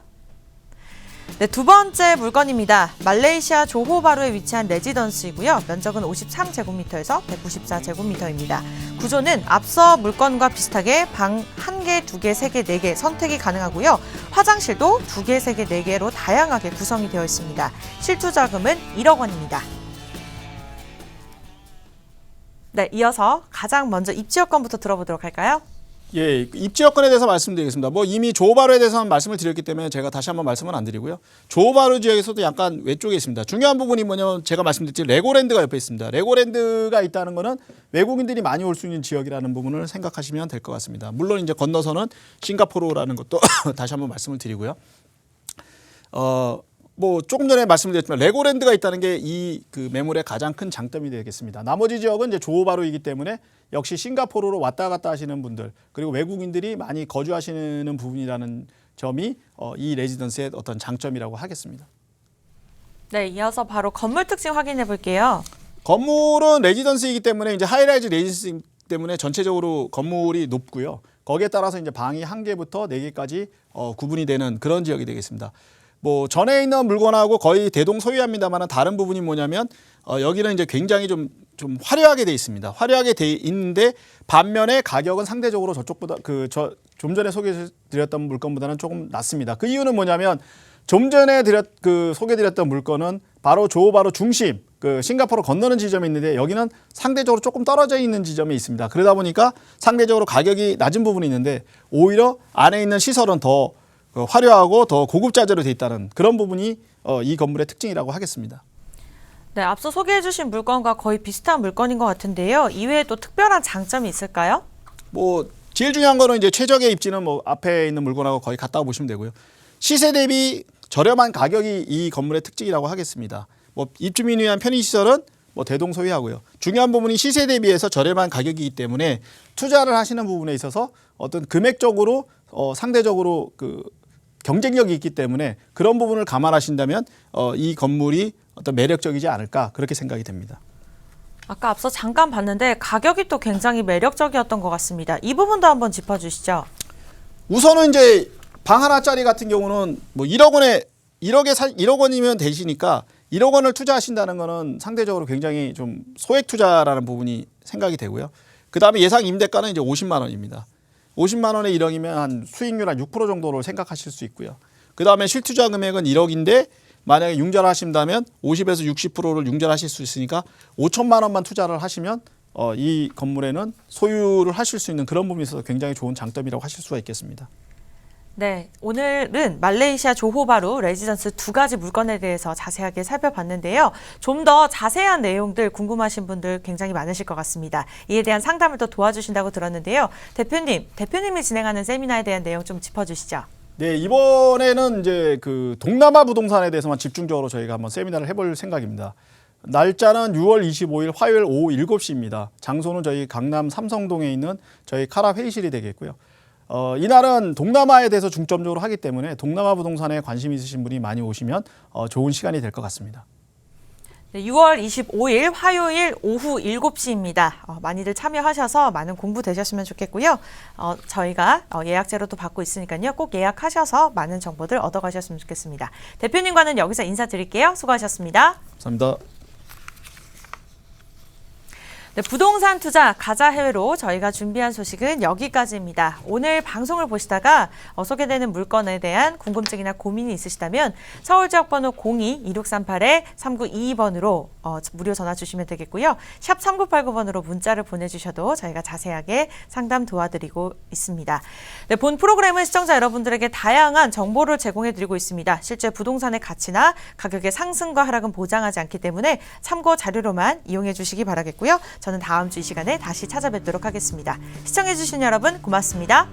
A: 네, 두 번째 물건입니다. 말레이시아 조호바루에 위치한 레지던스이고요. 면적은 53제곱미터에서 194제곱미터입니다. 구조는 앞서 물건과 비슷하게 방 1개, 2개, 3개, 4개 선택이 가능하고요. 화장실도 2개, 3개, 4개로 다양하게 구성이 되어 있습니다. 실투자금은 1억 원입니다. 네, 이어서 가장 먼저 입지 여건부터 들어보도록 할까요?
B: 예, 입지 여건에 대해서 말씀드리겠습니다. 뭐 이미 조호바루에 대해서는 말씀을 드렸기 때문에 제가 다시 한번 말씀은 안 드리고요. 조호바루 지역에서도 약간 외쪽에 있습니다. 중요한 부분이 뭐냐면 제가 말씀드렸듯이 레고랜드가 옆에 있습니다. 레고랜드가 있다는 거는 외국인들이 많이 올 수 있는 지역이라는 부분을 생각하시면 될 것 같습니다. 물론 이제 건너서는 싱가포르라는 것도 다시 한번 말씀을 드리고요. 뭐 조금 전에 말씀드렸지만 레고랜드가 있다는 게 이 그 매물의 가장 큰 장점이 되겠습니다. 나머지 지역은 이제 조호바루이기 때문에 역시 싱가포르로 왔다 갔다 하시는 분들 그리고 외국인들이 많이 거주하시는 부분이라는 점이 이 레지던스의 어떤 장점이라고 하겠습니다.
A: 네, 이어서 바로 건물 특징 확인해 볼게요.
B: 건물은 레지던스이기 때문에 이제 하이라이즈 레지던스 때문에 전체적으로 건물이 높고요. 거기에 따라서 이제 방이 1개부터 4개까지 구분이 되는 그런 지역이 되겠습니다. 뭐 전에 있는 물건하고 거의 대동소이합니다만 다른 부분이 뭐냐면 여기는 이제 굉장히 좀 화려하게 돼 있습니다. 화려하게 돼 있는데 반면에 가격은 상대적으로 저쪽보다 좀 전에 소개드렸던 물건보다는 조금 낮습니다. 그 이유는 뭐냐면 좀 전에 소개드렸던 물건은 바로 조호바루 중심 그 싱가포르 건너는 지점이 있는데 여기는 상대적으로 조금 떨어져 있는 지점이 있습니다. 그러다 보니까 상대적으로 가격이 낮은 부분이 있는데 오히려 안에 있는 시설은 더 화려하고 더 고급 자재로 돼 있다는 그런 부분이 이 건물의 특징이라고 하겠습니다.
A: 네, 앞서 소개해 주신 물건과 거의 비슷한 물건인 것 같은데요. 이외에 또 특별한 장점이 있을까요?
B: 뭐 제일 중요한 거는 이제 최적의 입지는 뭐 앞에 있는 물건하고 거의 같다고 보시면 되고요. 시세 대비 저렴한 가격이 이 건물의 특징이라고 하겠습니다. 뭐 입주민을 위한 편의시설은 뭐 대동소이하고요. 중요한 부분이 시세 대비해서 저렴한 가격이기 때문에 투자를 하시는 부분에 있어서 어떤 금액적으로 상대적으로 그 경쟁력이 있기 때문에 그런 부분을 감안하신다면 이 건물이 어떤 매력적이지 않을까 그렇게 생각이 됩니다.
A: 아까 앞서 잠깐 봤는데 가격이 또 굉장히 매력적이었던 것 같습니다. 이 부분도 한번 짚어주시죠.
B: 우선은 이제 방 하나짜리 같은 경우는 뭐 1억 원이면 되시니까 1억 원을 투자하신다는 거는 상대적으로 굉장히 좀 소액 투자라는 부분이 생각이 되고요. 그 다음에 예상 임대가는 이제 50만 원입니다. 50만 원의 1억이면 한 수익률 한 6% 정도로 생각하실 수 있고요. 그 다음에 실투자 금액은 1억인데 만약에 융자하신다면 50에서 60%를 융자하실 수 있으니까 5천만 원만 투자를 하시면 이 건물에는 소유를 하실 수 있는 그런 부분에 있어서 굉장히 좋은 장점이라고 하실 수가 있겠습니다.
A: 네, 오늘은 말레이시아 조호바루 레지던스 두 가지 물건에 대해서 자세하게 살펴봤는데요. 좀 더 자세한 내용들 궁금하신 분들 굉장히 많으실 것 같습니다. 이에 대한 상담을 또 도와주신다고 들었는데요. 대표님이 진행하는 세미나에 대한 내용 좀 짚어주시죠.
B: 네, 이번에는 이제 그 동남아 부동산에 대해서만 집중적으로 저희가 한번 세미나를 해볼 생각입니다. 날짜는 6월 25일 화요일 오후 7시입니다. 장소는 저희 강남 삼성동에 있는 저희 카라 회의실이 되겠고요. 이날은 동남아에 대해서 중점적으로 하기 때문에 동남아 부동산에 관심 있으신 분이 많이 오시면 좋은 시간이 될 것 같습니다.
A: 네, 6월 25일 화요일 오후 7시입니다. 많이들 참여하셔서 많은 공부 되셨으면 좋겠고요. 저희가 예약제로도 받고 있으니까요. 꼭 예약하셔서 많은 정보들 얻어가셨으면 좋겠습니다. 대표님과는 여기서 인사드릴게요. 수고하셨습니다.
B: 감사합니다.
A: 네, 부동산 투자 가자 해외로 저희가 준비한 소식은 여기까지입니다. 오늘 방송을 보시다가 소개되는 물건에 대한 궁금증이나 고민이 있으시다면 서울지역번호 02-2638-3922번으로 무료 전화 주시면 되겠고요. 샵 3989번으로 문자를 보내주셔도 저희가 자세하게 상담 도와드리고 있습니다. 네, 본 프로그램은 시청자 여러분들에게 다양한 정보를 제공해드리고 있습니다. 실제 부동산의 가치나 가격의 상승과 하락은 보장하지 않기 때문에 참고 자료로만 이용해 주시기 바라겠고요. 저는 다음 주 이 시간에 다시 찾아뵙도록 하겠습니다. 시청해주신 여러분 고맙습니다.